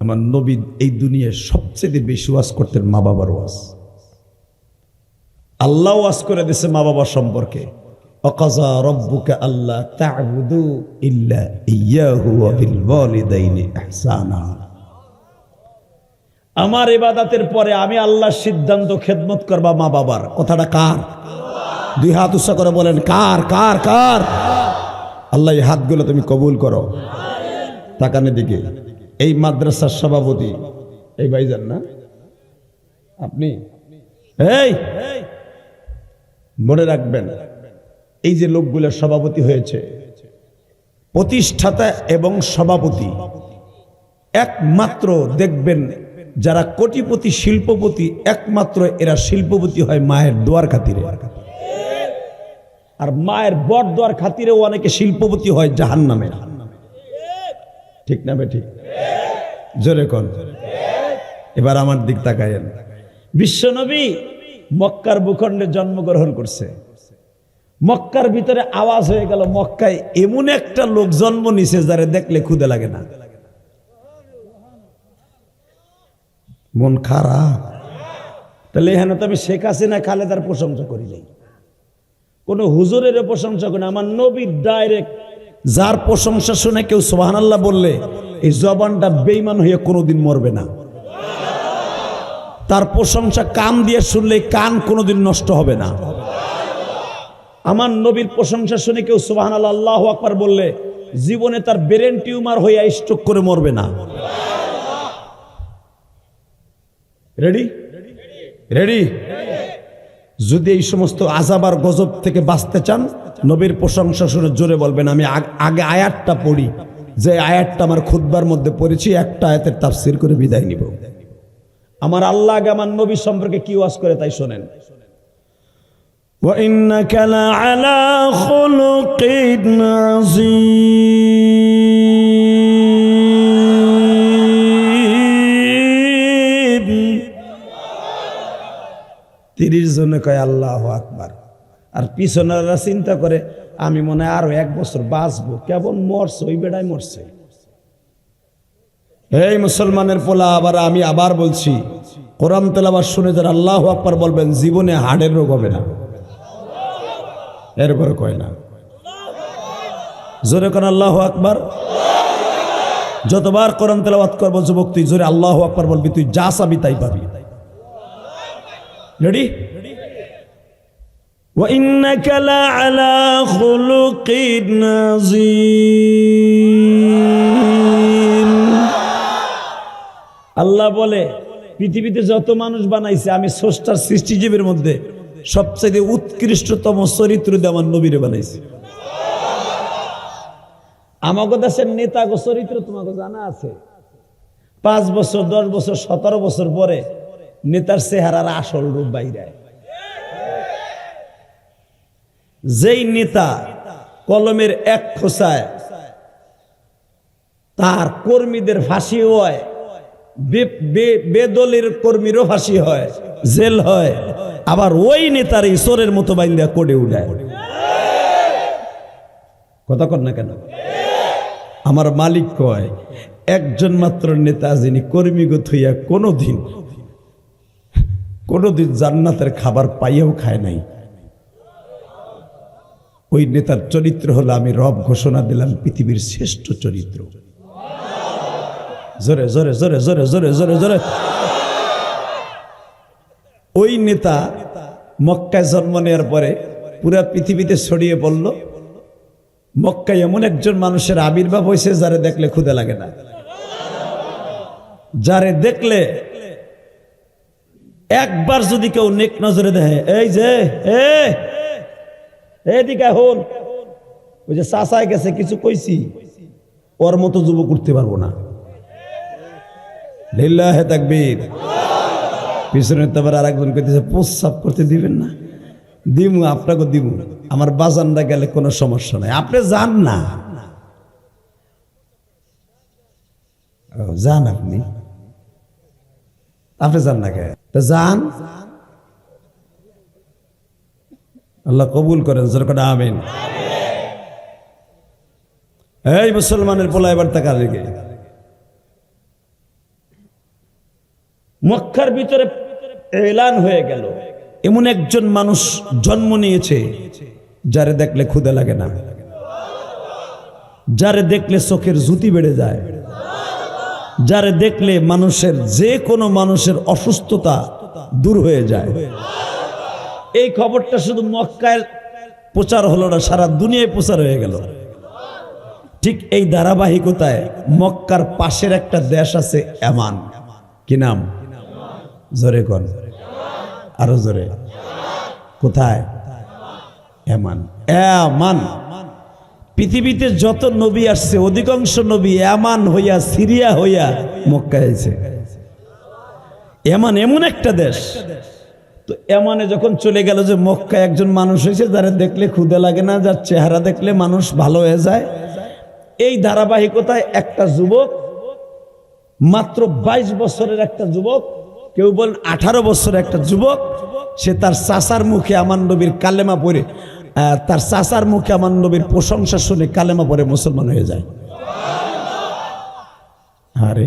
আমার নবী এই দুনিয়ায় সবচেয়ে বেশি ওয়াজ করতেন মা বাবার ওয়াজ। আল্লাহ ওয়াজ করে দিয়েছে মা বাবার সম্পর্কে, ওয়াকাযা রাব্বুকা আল্লা তা'বুদু ইল্লা ইয়্যাহু ওয়া বিল ওয়ালিদাইনি ইহসানা। আমার ইবাদতের পরে আমি আল্লাহর সিদ্ধান্ত খেদমত করবা মা বাবার। কথাটা কার? দুই হাত উঁচা করে বলেন, কার কার কার? আল্লাহ এই হাতগুলো তুমি কবুল করো। তাকানের দিকে। এই মাদ্রাসার সভাপতি এই ভাইজান না আপনি? এই মনে রাখবেন, এই যে লোকগুলোর সভাপতি হয়েছে, প্রতিষ্ঠাতা এবং সভাপতি একমাত্র দেখবেন যারা কোটিপতি শিল্পপতি, একমাত্র এরা শিল্পপতি হয় মায়ের দোয়ার খাতিরে। আর মায়ের বট দোয়ার খাতিরেও অনেকে শিল্পপতি হয় জাহান্নামে। ঠিক না বেঠিক? জোরে কোন। এবার আমার দিক তাকায়েন। বিশ্বনবী মক্কার ভূখণ্ডে জন্মগ্রহণ করছে। মক্কার ভিতরে আওয়াজ হয়ে গেল, মক্কায় এমন একটা লোক জন্ম নিছে যারে দেখলে ক্ষুধা লাগে না। মন খারাপ। তাহলে এখানে তো আমি শেখ হাসিনা খালেদার প্রশংসা করি নাই, কোন হুজুরের প্রশংসা করি না। আমার নবীর ডাইরেক্ট যার প্রশংসা শুনে কেউ সুবহানাল্লাহ বললে এই জবানটা বেঈমান হয়ে কোনোদিন মরবে না। তার প্রশংসা কান দিয়ে শুনলে কান কোনোদিন নষ্ট হবে না। আমার নবীর প্রশংসা শুনে কেউ সুবহানাল্লাহ আল্লাহু আকবার বললে জীবনে তার ব্রেন টিউমার হয়ে স্ট্রোক করে মরবে না। Ready ready? যদি এই সমস্ত আযাব আর গজব থেকে বাঁচতে চান, নবীর প্রশংসা শুনে জোরে বলবেন। আমি আগে আয়াতটা পড়ি, যে আয়াতটা আমার খুতবার মধ্যে পড়েছি, একটা আয়াতের তাফসীর করে বিদায় নিব। আমার আল্লাহ আগে আমার নবী সম্পর্কে কি ওয়াজ করে তাই শোনেন। ওয়া ইন্নাকা লাআলা খুলুকিন আযীম। 30 জনে কয় আল্লাহু আকবার। আর পিছনেরা চিন্তা করে আমি মনে হয় আরো 1 বছর বাঁচবো। কেমন মরছে, ওই বেড়ায় মরছে। এই মুসলমানের পোলা, আবার আমি আবার বলছি, কোরআন তেলাওয়াত শুনে যারা আল্লাহু আকবার বলবেন, জীবনে হাড়ের রোগ হবে না। এরপরে কয় না, জোরে কোন আল্লাহু আকবার। যতবার কোরআন তেলাওয়াত করবো যুবক, তুই জোরে আল্লাহু আকবার বলবি, তুই যা চাবি তাই পাবি। রেডি? ওয়া ইন্নাকা লাআলা খুলুকিন আযীম। আল্লাহ বলে পৃথিবীতে যত মানুষ বানাইছে আমি স্রষ্টার সৃষ্টিজীবের মধ্যে সবচেয়ে উৎকৃষ্টতম চরিত্র দিয়ে আমার নবীরে বানাইছে। আমাকে দেশের নেতাগো চরিত্র তোমাকে জানা আছে। 5 বছর 10 বছর 17 বছর পরে নেতার চেহারার আসল রূপ বাইরে। যেই নেতা কলমের এক খোঁচায় তার কর্মীদের ফাঁসি হয়, বেদলের কর্মীরও ফাঁসি হয়, জেল হয়, আবার ওই নেতার ঈশ্বরের মতো বাইন্দা কোডে উঠায়। কথা কর না কেন? আমার মালিক কয় একজন মাত্র নেতা যিনি কর্মীগত হইয়া কোনোদিন জান্নাতের খাবার পাইয়াও খায় নাই, ওই নেতার চরিত্র হলো আমি রব ঘোষণা দিলাম পৃথিবীর শ্রেষ্ঠ চরিত্র। জোরে জোরে জোরে জোরে জোরে জোরে জোরে। ওই নেতা মক্কায় জন্ম নেওয়ার পরে পুরা পৃথিবীতে ছড়িয়ে পড়ল। মক্কায় এমন একজন মানুষের আবির্ভাব হয়েছে যারে দেখলে ক্ষুধা লাগে না, যারে দেখলে একবার যদি কেউ নেক নজরে দেখে, এই যে এদিকে হন, ওই যে চাচায় গেছে কিছু কইছি, ওর মতো যুবক উঠতে পারবো না। লিল্লাহে তাকবীর। পিছনে তো আবার আরেকজন কইতেছে প্রস্রাব করতে দিবেন না। দিমু, আপনাকে দিমু, আমার বাজানরা গেলে কোনো সমস্যা নাই, আপনি যান না। যান, আপনি যান না কে? যান, আল্লাহ কবুল করেন, যেরকম আমিন। এই মুসলমানের পোলা এবার টাকা লেগে মক্কার ভিতরে এলান হয়ে গেল এমন একজন মানুষ জন্ম নিয়েছে যারে দেখলে ক্ষুধা লাগে না, যারে দেখলে চোখের জ্যোতি বেড়ে যায়, যারে দেখলে মানুষের যে কোনো মানুষের অসুস্থতা দূর হয়ে যায়। এই খবরটা শুধু মক্কায় প্রচার হলো না, সারা দুনিয়ায় প্রচার হয়ে গেল। ঠিক এই ধারাবাহিকতায় মক্কার পাশের একটা দেশ আছে ইয়ামান। কি নাম? জোরে কোন, আরো জোরে। কোথায়? ইয়ামান। ইয়ামান। পৃথিবীতে যত নবী আসছে অধিকাংশ নবী ইয়ামান হইয়া, সিরিয়া হইয়া মক্কায় এসেছে। ইয়ামান এমন একটা দেশ। তো ইয়ামানে যখন চলে গেল যে মক্কায় একজন মানুষ হয়েছে যারা দেখলে ক্ষুধা লাগে না, যার চেহারা দেখলে মানুষ ভালো হয়ে যায়। এই ধারাবাহিকতায় একটা যুবক, মাত্র 22 বছরের একটা যুবক, কেউ বলেন 18 বছরের একটা যুবক, সে তার চাচার মুখে আমার নবীর কালেমা পড়ে, তার চাচার মুখে আমার নবীর প্রশংসা শুনে কালেমা পড়ে মুসলমান হয়ে যায়। আরে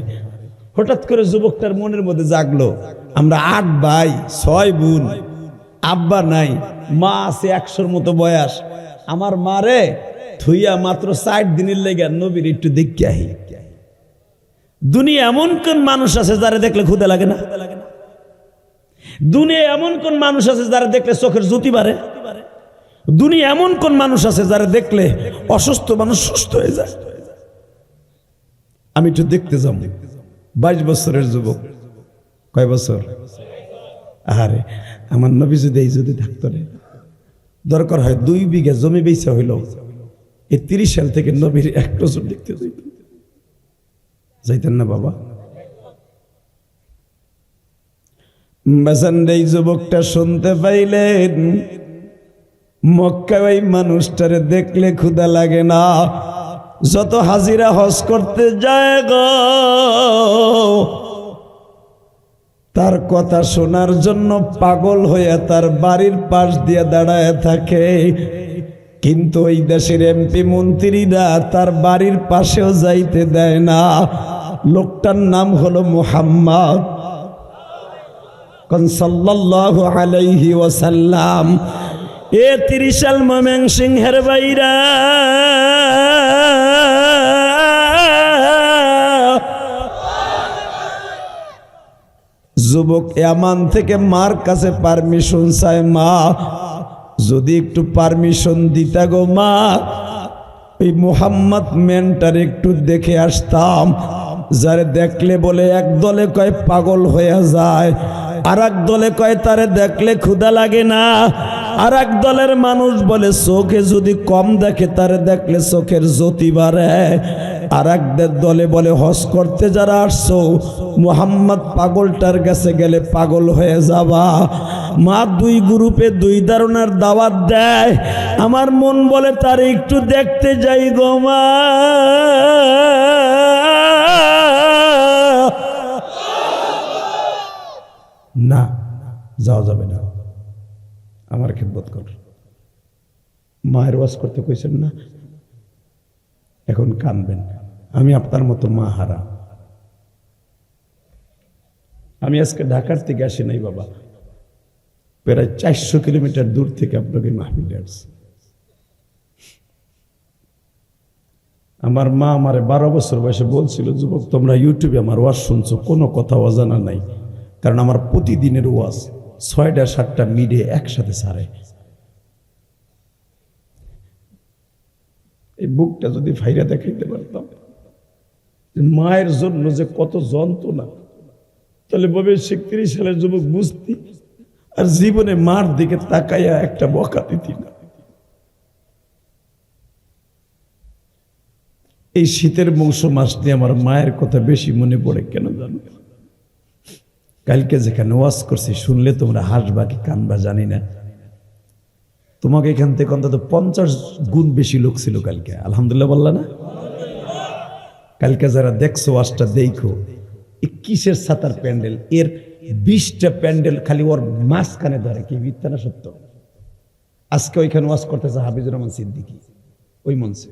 হঠাৎ করে যুবকটার মনের মধ্যে জাগলো, আমরা 8 ভাই 6 বোন, আব্বা নাই, মা আছে 100-র মতো বয়স, আমার মারে থুইয়া মাত্র 60 দিনের লেগে নবীর একটু দেখতে আহি। দুনিয়া এমন কোন মানুষ আছে যারা দেখলে ক্ষুধা লাগে না? দুনিয়া এমন কোন মানুষ আছে যারা দেখলে চোখের জ্যোতি বাড়ে? দুনিয়া এমন কোন মানুষ আছে যারা দেখলে অসুস্থ মানুষ সুস্থ হয়ে যায়? আমি একটু দেখতে যাব। 22 বছরের যুবক। কয় বছর? আরে আমার নবী যদি থাকতো রে, দরকার হয় 2 বিঘা জমি বেচা হইল, এই 30 সাল থেকে নবীর 1 নজর দেখতে যাইতেন না বাবা? এই যুবকটা শুনতে পাইলেন মক্কায় ওই মানুষটারে দেখলে ক্ষুধা লাগে না। যত হাজিরা হজ করতে যায় গো, তার কথা শোনার জন্য পাগল হয়ে তার বাড়ির পাশ দিয়ে দাঁড়ায় থাকে, কিন্তু ওই দেশের এমপি মন্ত্রীরা তার বাড়ির পাশেও যাইতে দেয় না। লোকটার নাম হলো মুহাম্মদ সাল্লাল্লাহু আলাইহি ওয়াসাল্লাম। 30 সাল ময়মনসিংহের বাইরা, যুবক ইয়ামান থেকে মার কাছে পারমিশন চায়, মা যদি একটু পারমিশন দিতা গো মা, এই মুহাম্মদ মেনটার একটু দেখে আসতাম, যারে দেখলে বলে একদলে কয় পাগল হয়ে যায়, আর এক দলে কয় তারে দেখলে ক্ষুধা লাগে না, আর এক দলের মানুষ বলে চোখে যদি কম দেখে তারে দেখলে চোখের জ্যোতি বাড়ে, আর এক দলে বলে হজ করতে যারা আসছো মুহাম্মদ পাগলটার কাছে গেলে পাগল হয়ে যাবা। মা দুই গ্রুপে দুই ধরনের দাওয়াত দেয়। আমার মন বলে তারে একটু দেখতে যাই গো মা। না, যাওয়া যাবে না, আমার খেদমত কর। মায়ের ওয়াজ করতে কইছেন না, এখন কাঁদবেন। আমি আপনার মতো মা হারা। আমি আজকে ঢাকার থেকে আসি নাই বাবা, প্রায় 400 কিলোমিটার দূর থেকে আপনাকে মাহফিলে আসছি। আমার মা আমারে 12 বছর বয়সে বলছিল, যুবক তোমরা ইউটিউবে আমার ওয়াজ শুনছো, কোনো কথা অজানা নাই, কারণ আমার প্রতিদিনের ওয়াজ 6টা 7টা মিডিয়া একসাথে ছাড়ে। এই বুকটা যদি ভাইরা দেখাইতে পারতাম মায়ের জন্য যে কত যন্ত্রণা, তাহলে ববে 36 সালের যুবক বুঝতি, আর জীবনে মার দিকে তাকাইয়া একটা বকা দিতি না। এই শীতের মৌসুম আসলে আমার মায়ের কথা বেশি মনে পড়ে, কেন জানো? কালকে যেখানে ওয়াজ করছি শুনলে তোমরা হাসবা কি কানবা জানি না, তোমাকে এখান থেকে অন্তত 50 গুণ বেশি লোক ছিল কালকে। আলহামদুলিল্লাহ বললা না? কালকে যারা দেখছো ওয়াজটা দেখো, কিসের ছাতার প্যান্ডেল, এর 20টা প্যান্ডেল খালি ওর মাঝখানে ধরে, কি মিথ্যা না সত্য? আজকে ওইখানে ওয়াজ করতেছে হাফিজুর রহমান সিদ্দিকী ওই মঞ্চে।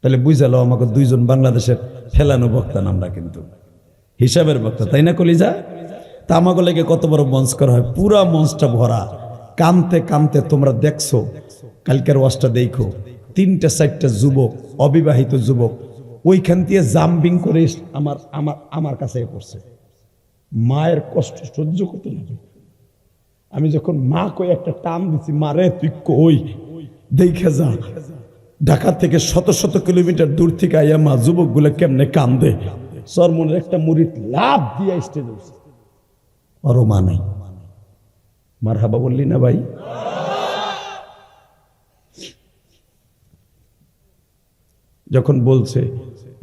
তাহলে বুঝালো আমাকে 2 জন বাংলাদেশের ফেলানো বক্তা, আমরা কিন্তু হিসাবের বক্তা, তাই না কলিজা? তা আমাকে লেগে কত বড় মঞ্চ করা হয়, পুরা মঞ্চটা ভরা, কানতে কানতে। তোমরা দেখছো কালকের ওয়াজটা দেখো, 3টা 4টা যুবক, অবিবাহিত যুবক ওইখান দিয়ে জাম্পিং করে আমার কাছে পড়ছে। মায়ের কষ্ট সহ্য করতে লাগে। আমি যখন মা কই একটা টান দিছি, মারে তুই কই দেখে যা। ঢাকা থেকে শত শত কিলোমিটার দূর থেকে আইয়া মা যুবকগুলো কেমনে কান্দে। সরমনের একটা মুরিদ লাভ দিয়ে স্টেজে উঠছে, আরো মা নাই। মারহাবা বললি না ভাই? যখন বলছে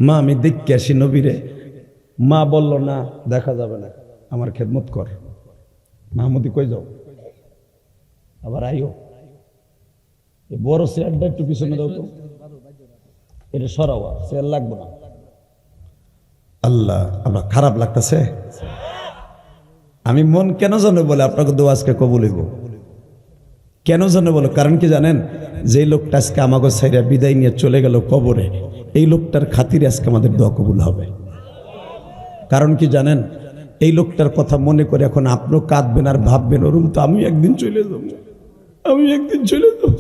মা আমি দেখে আসি নবীরে, মা বলল না দেখা যাবে না, আমার খেদমত কর। মাহমুদি কই যাও, আবার আইও, বড় চেয়ারটা একটু পিছনে দাও তো, এটা সরাও, চেয়ার লাগবে না। আল্লাহ, আমরা খারাপ লাগতেছে। আমি মন কেন জানো বলে আপনাকে দোয়া আজকে কবুল হইব, কেন জানো বলো? কারণ কি জানেন? যে লোকটা আজকে আমাকে ছাইরা বিদায় নিয়ে চলে গেল কবরে, এই লোকটার খাতিরে আজকে আমাদের দোয়া কবুল হবে। কারণ কি জানেন? এই লোকটার কথা মনে করে এখন আপনিও কাঁদবেন আর ভাববেন, ওরকম তো আমি একদিন চলে যাব, আমি একদিন চলে যাব।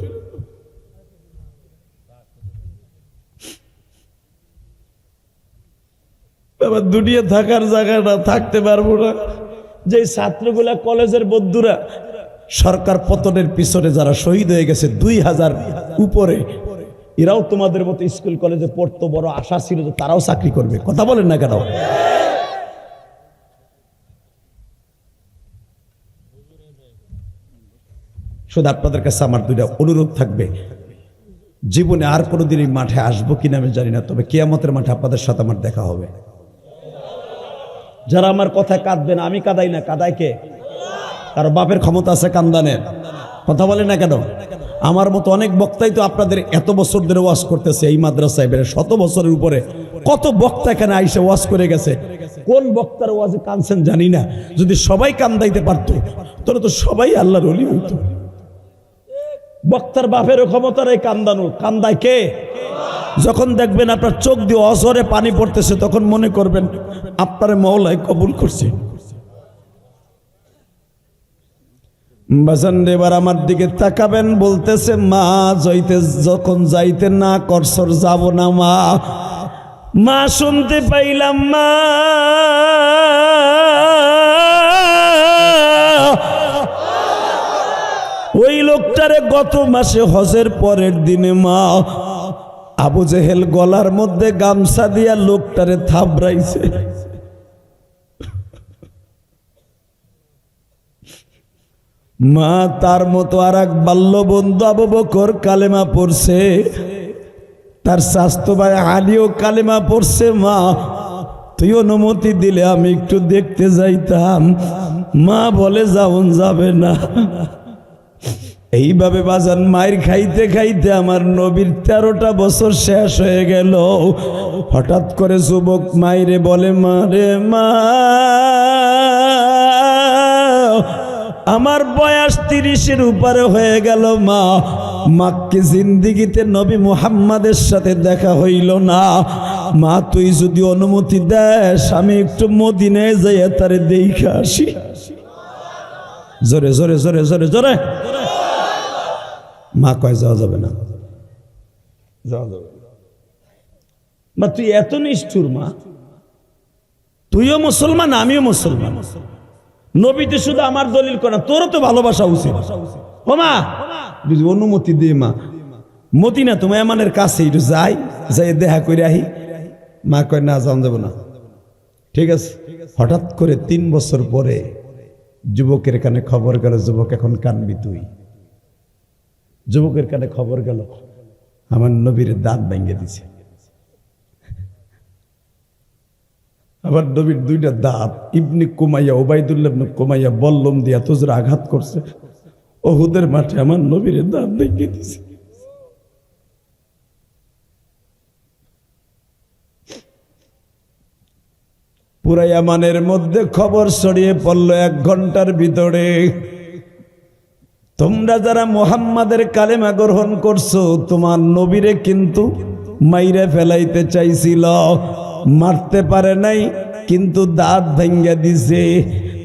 বাবা দুনিয়া থাকার জায়গাটা থাকতে পারবো না। যে ছাত্রগুলা কলেজের বন্ধুরা সরকার পতনের পিছনে যারা শহীদ হয়ে গেছে 2000 উপরে, এরাও তোমাদের মতো স্কুল কলেজে পড়তো, বড় আশা ছিল যে তারাও চাকরি করবে। কথা বলেন না কেন? শুধু আপনাদের কাছে আমার 2টা অনুরোধ থাকবে। জীবনে আর কোনোদিন এই মাঠে আসবো কিনা আমি জানি না, তবে কিয়ামতের মাঠে আপনাদের সাথে আমার দেখা হবে। যারা আমার কথায় কাঁদবেন, আমি কাঁদাই না, কাঁদায় কে? কারো বাপের ক্ষমতা আছে কান্দানের? কথা বলে না কেন? আমার মতো অনেক বক্তাই তো আপনাদের এত বছর ধরে ওয়াজ করতেছে এই মাদ্রাসায়, বেড়ে 100 বছরের উপরে কত বক্তা এখানে আইসে ওয়াজ করে গেছে। কোন বক্তার ওয়াজে কানছেন জানি না। যদি সবাই কান্দাইতে পারতো তাহলে তো সবাই আল্লাহর ওলি হইতো। বক্তার বাপেরও ক্ষমতা নেই কান্দানো, কান্দায় কে? যখন দেখবেন আপনার চোখ দিয়ে অঝরে পানি পড়তেছে, তখন মনে করবেন আপনার মওলাই কবুল করছে। বাজান এবার আমার দিকে তাকাবেন, বলতেছে মা যখন যাইতে না করছর যাব না মা। মা শুনতে পাইলাম মা ওই লোকটারে গত মাসে হজের পরের দিনে মা আবু জেহেল গলার মধ্যে গামছা দিয়া লোকটারে থাবড়াইছে। মা তার মতো আর এক বাল্য বন্ধু আবু বকর কালেমা পড়ছে, তার স্বাস্থ্য ভাই আলীও কালেমা পড়ছে। মা তুই অনুমতি দিলে আমি একটু দেখতে যাইতাম। মা বলে যাওন যাবে না। এইভাবে বাজান মায়ের খাইতে খাইতে আমার নবীর 13টা বছর শেষ হয়ে গেল। হঠাৎ করে যুবক মাইরে বলে, মা রে মা, আমার বয়স 30-এর উপরে হয়ে গেল। মা মাকে জিন্দিগিতে নবী মুহাম্মাদের সাথে দেখা হইল না। মা তুই যদি অনুমতি দেস আমি একটু মদিনায় যাইয়া তারে দেখে আসি। জোরে জোরে জোরে জোরে জোরে। মা কয় যাওয়া যাবে না, যাওয়া যাবে না। মা তুই এত নিষ্ঠুর মা, তুইও মুসলমান আমিও মুসলমান, নবীতে শুধু আমার দলিল করা, তোরও তো ভালোবাসা উচিত। ও মা যদি অনুমতি দে মা, মদিনা তোমার এমানের কাছে একটু যাই, যাই দেখা করে আহি। মা কয় না যাওয়া যাবো না। ঠিক আছে। হঠাৎ করে 3 বছর পরে যুবকের কানে খবর গেল, যুবক এখন কানবি তুই। যুবকের কানে খবর গেল আমার নবীর দাঁত ভেঙে দিছে। আমার নবীর 2টা দাঁত ইবনে কুমাইয়া, ওবাইদুল্লাহ ইবনে কুমাইয়া বল্লম দিয়ে এত জোরে আঘাত করছে, উহুদের মাঠে আমার নবীর দাঁত ভেঙে দিছে। পুরা ইয়ামানের মধ্যে খবর ছড়িয়ে পড়ল 1 ঘন্টার ভিতরে। তোমরা যারা মুহাম্মাদের কালেমা গ্রহণ করছো, তোমার নবীরে কিন্তু মাইরে ফেলাইতে চাইছিল, মারতে পারে নাই, কিন্তু দাঁত ভেঙে দিছে।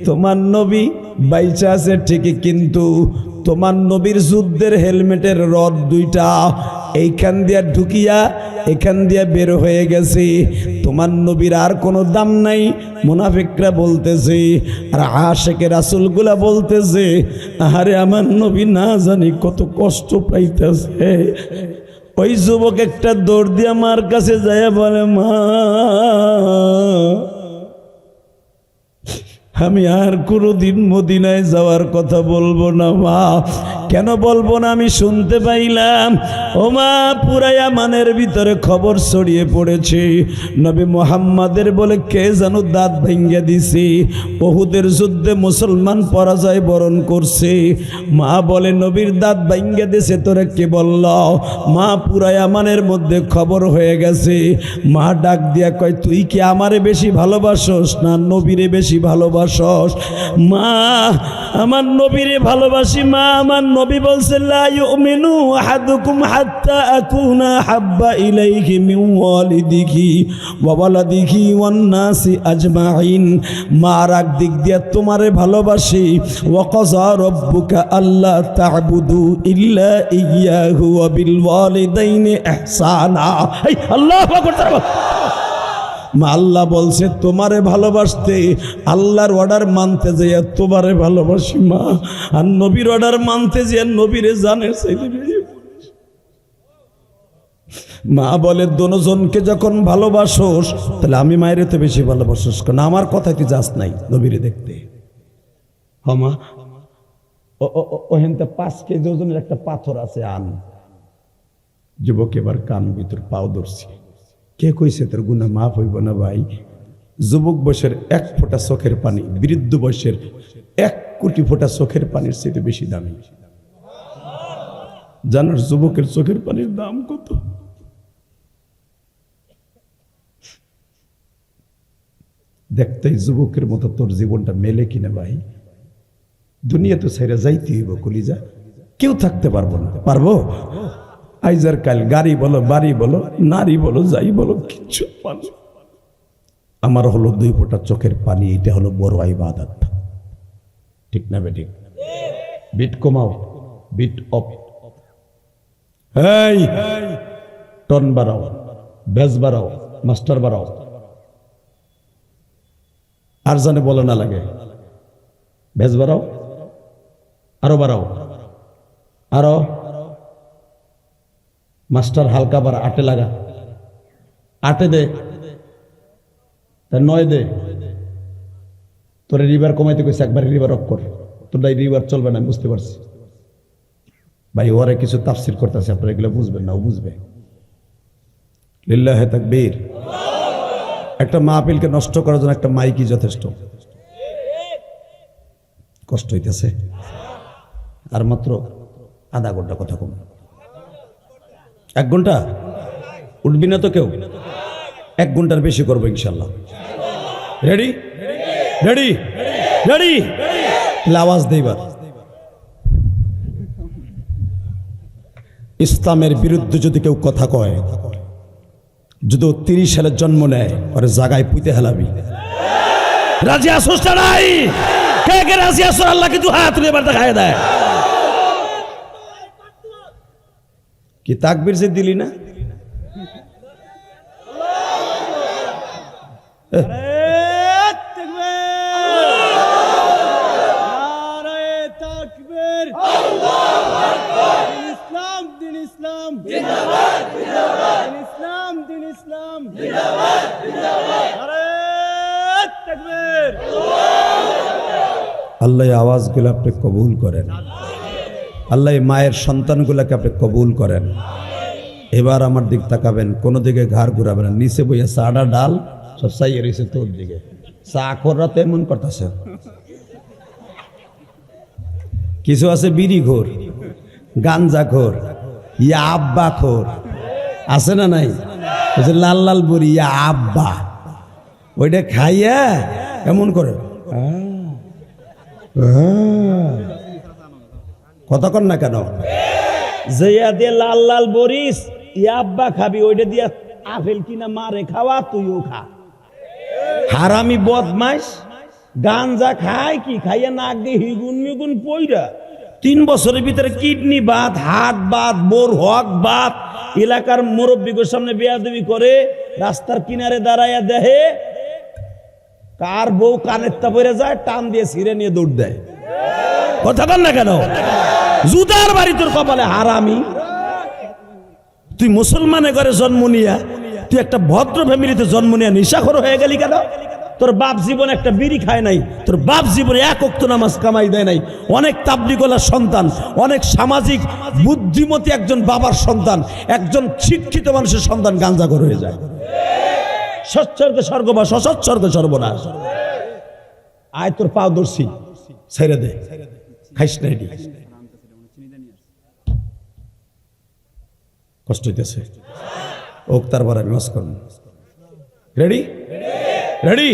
তোমার নবী বাইচা আছে ঠিকই, কিন্তু তোমার নবীর যুদ্ধের হেলমেটের রড 2টা এইখান দিয়া ঢুকিয়া এখান দিয়া বের হয়ে গেছে। তোমার নবীর আর কোনো দাম নাই। মুনাফিকরা বলতেছে আর আশিকে রাসূলগুলা বলতেছে, আরে আমার নবী না জানি কত কষ্ট পাইতেছে। ওই যুবক একটা দৌড় দিয়ে মার কাছে যায় বলে, মা আমি আর কোনোদিন মদিনায় যাওয়ার কথা বলবো না। মা কেন বলবো না? আমি শুনতে পাইলাম ও মা পুরা ইয়ামানের ভিতরে খবর ছড়িয়ে পড়েছে, নবী মুহাম্মাদের বলে কে যেন দাঁত ভেঙে দিছে। উহুদের যুদ্ধে মুসলমান পরাজয় বরণ করছে। মা বলে নবীর দাঁত ভেঙে দিছে, তোরে কে বলল? মা পুরা ইয়ামানের মধ্যে খবর হয়ে গেছে। মা ডাক দিয়া কয়, তুই কি আমারে বেশি ভালোবাসস না নবীরে বেশি ভালোবাসস? মা আমার নবীরে ভালোবাসি। মা আমার নবী বলছে, লা ইউমিনু আহাদুকুম হাত্তা আকুনা হাব্বা ইলাইহি মিন ওয়ালিদিহি ওয়া ওয়ালাদিহি ওয়ান নাসি আজমাইন। মার এক দিক দিয়ে তোমারে ভালোবাসি। ওয়া কাযা রাব্বুকা আল্লা তা'বুদু ইল্লা ইয়্যাহু ওয়া বিল ওয়ালিদাইনি ইহসানা। আল্লাহু আকবার। মা আল্লাহ বলছে তোমারে ভালোবাসতে, আল্লাহর অর্ডার মানতে যে তোমারে ভালোবাসি। মা আর নবীর অর্ডার মানতে যে নবীরে জানের চাইতে। মা বলে দোনোজনকে যখন ভালোবাসোস তাহলে আমি মায়ের তো বেশি ভালোবাসোস, কারণ আমার কথা কি যাস নাই নবীরে দেখতে। মা ওহেনতে 5 কেজি ওজনের একটা পাথর আছে, আন। যুবক এবার কান ভিতর পাও ধরছি। কে কইছে তোর গুনাহ মাফ হইব না? ভাই যুবক বয়সের 1 ফোঁটা চোখের পানি বৃদ্ধ বয়সের 1 কোটি ফোঁটা চোখের পানির চেয়ে বেশি দামি। জানার যুবকের চোখের পানির দাম কত? দেখতেই যুবকের মতো তোর জীবনটা মেলে কিনা ভাই। দুনিয়া তো ছাইরা যাইতে হইব কলিজা, কেউ থাকতে পারবো না। পারবো? আইজার কাল গাড়ি বলো, বাড়ি বলো, নারী বলো, যাই বলো, কিচ্ছু পারবো। আমার হলো 2 ফোঁটা চোখের পানি, এটা হলো বড় ইবাদত। ঠিক না বে? ঠিক। বিট কমাও, বিট অফ। এই টন বাড়াও, বেজ বাড়াও, মাস্টার বাড়াও। আর জানে বলো না লাগে, বেজ বাড়াও, আরো বাড়াও, আরো মাস্টার হালকা বাড়া, 8 লাগা, 8 দে, তার 9 দে। তোরে রিভার কমাইতে কইছে, একবার রিভার অফ কর। তোমরা রিভার চলবে না, বুঝতে পারছি ভাই। ওরে কিছু তাফসির করতেছে, আপনারা এগুলো বুঝবেন না, ও বুঝবে। লিল্লাহে তাকবীর। একটা মাহফিলকে নষ্ট করার জন্য একটা মাইকই যথেষ্ট। কষ্ট হইতেছে, আর মাত্র আধা ঘন্টা কথা কম। 1 ঘন্টা উঠবি না তো কেউ? 1 ঘন্টার বেশি করবো ইনশাল্লাহ। রেডি রেডি রেডি, আওয়াজ দেইবার। ইসলামের বিরুদ্ধে যদি কেউ কথা কয়, যদি 30 সালে জন্ম নেয়, ওরে জায়গায় পুঁতে হেলাবি। রাজি আসোস না নাই? কে কে রাজি আসো? আল্লাহ কিন্তু হাত তুলে এবার দেখায় দেয়। কি তাকবীর যে দিলি না? আল্লাহ আওয়াজগুলো আপনি কবুল করেন। আল্লাহ মায়ের সন্তানগুলোকে আপনি কবুল করেন। এবার আমার দিক তাকাবেন, কোনো দিকে ঘাড় ঘুরাবেন না। নিচে বইয়া চাটা ডাল সব চাইয়ে রয়েছে তোর দিকে। চা খোররা তো এমন করতেছে। কিছু আছে বিড়ি ঘোর, গাঞ্জা খোর, ইয়া আব্বা খোর, আছে না নাই? লাল লাল বুড়ি ইয়া আব্বা, ওইটা খাইয়া এমন করে কথা কর না কেন? যেয়া দিয়ে লাল লাল বরিস ইয়া আব্বা খাবি, ওইটা দিয়া আপেল কিনা মারে খাওয়া, তুইও খা। হারামি বদমাইশ গাঞ্জা খায়, কি খাইয়া নাক দিয়ে হিগুন মিগুন পইরা 3 বছরের ভিতরে kidney Baat, heart Baat, bore হক বাত, এলাকার মুরব্বীদের সামনে বেয়াদবি করে, রাস্তার কিনারে দাঁড়াইয়া দেহে কার বউ কানের তা পড়ে যায়, টান দিয়ে ছিঁড়ে নিয়ে দৌড় দেয়। কথা বল না কেন? জুতার বাড়ি তোর কপালে, হারামি। তুই মুসলমানের ঘরে জন্ম নিয়া, তুই একটা ভদ্র ফ্যামিলিতে জন্ম নিয়ে নেশাখোর হয়ে গেলি কেন? তোর বাপ জীবনে একটা বিড়ি খায় নাই, তোর বাপ জীবনে 1 ওয়াক্ত নামাজ কামাই দেয় নাই। অনেক তাবলীগওয়ালার সন্তান, অনেক সামাজিক বুদ্ধিমতী একজন বাবার সন্তান, একজন শিক্ষিত মানুষের সন্তান গাঞ্জাখোর হয়ে যায়। সচ্ছর্গ স্বর্গবাস, অসৎসর্গ সর্বনাশ। আয় তোর পাও দর্শি, ছেড়ে দে, খাইস না। এটি কষ্ট হইতেছে, ওক তারপর আমি ওয়াজ করব। Ready ready.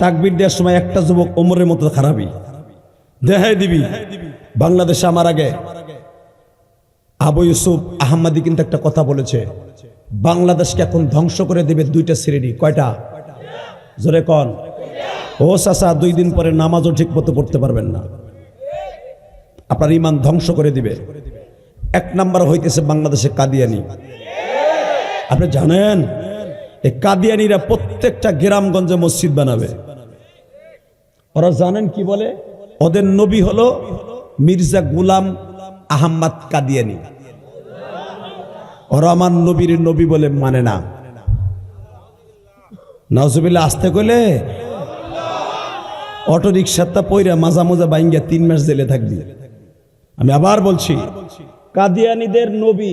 তাকবীর দেওয়ার সময় একটা যুবক ওমরের মতো খারাপই দেখাই দিবি। বাংলাদেশে আমার আগে আবু ইউসুফ আহমদি কিন্তু একটা কথা বলেছে, বাংলাদেশকে এখন ধ্বংস করে দেবে 2টা শ্রেণী। কয়টা? জোরে কন। ও চাচা, 2 দিন পরে নামাজও ঠিক মতো পড়তে পারবেন না, আপনার ইমান ধ্বংস করে দিবে। 1 নাম্বার হইতেছে বাংলাদেশে কাদিয়ানি। আপনি জানেন এই কাদিয়ানিরা প্রত্যেকটা গ্রামগঞ্জে মসজিদ বানাবে। ওরা জানেন কি বলে? ওদের নবী হলো মির্জা গুলাম আহমদ কাদিয়ানি। ওরা আমার নবীর নবী বলে মানে না। নাউজুবিল্লাহ। আসতে কইলে অটো রিক্সাটা পইরা মাজা মাজা বাইঙ্গা 3 মাস জেলে থাকবি। আমি আবার বলছি, কাদিয়ানীদের নবী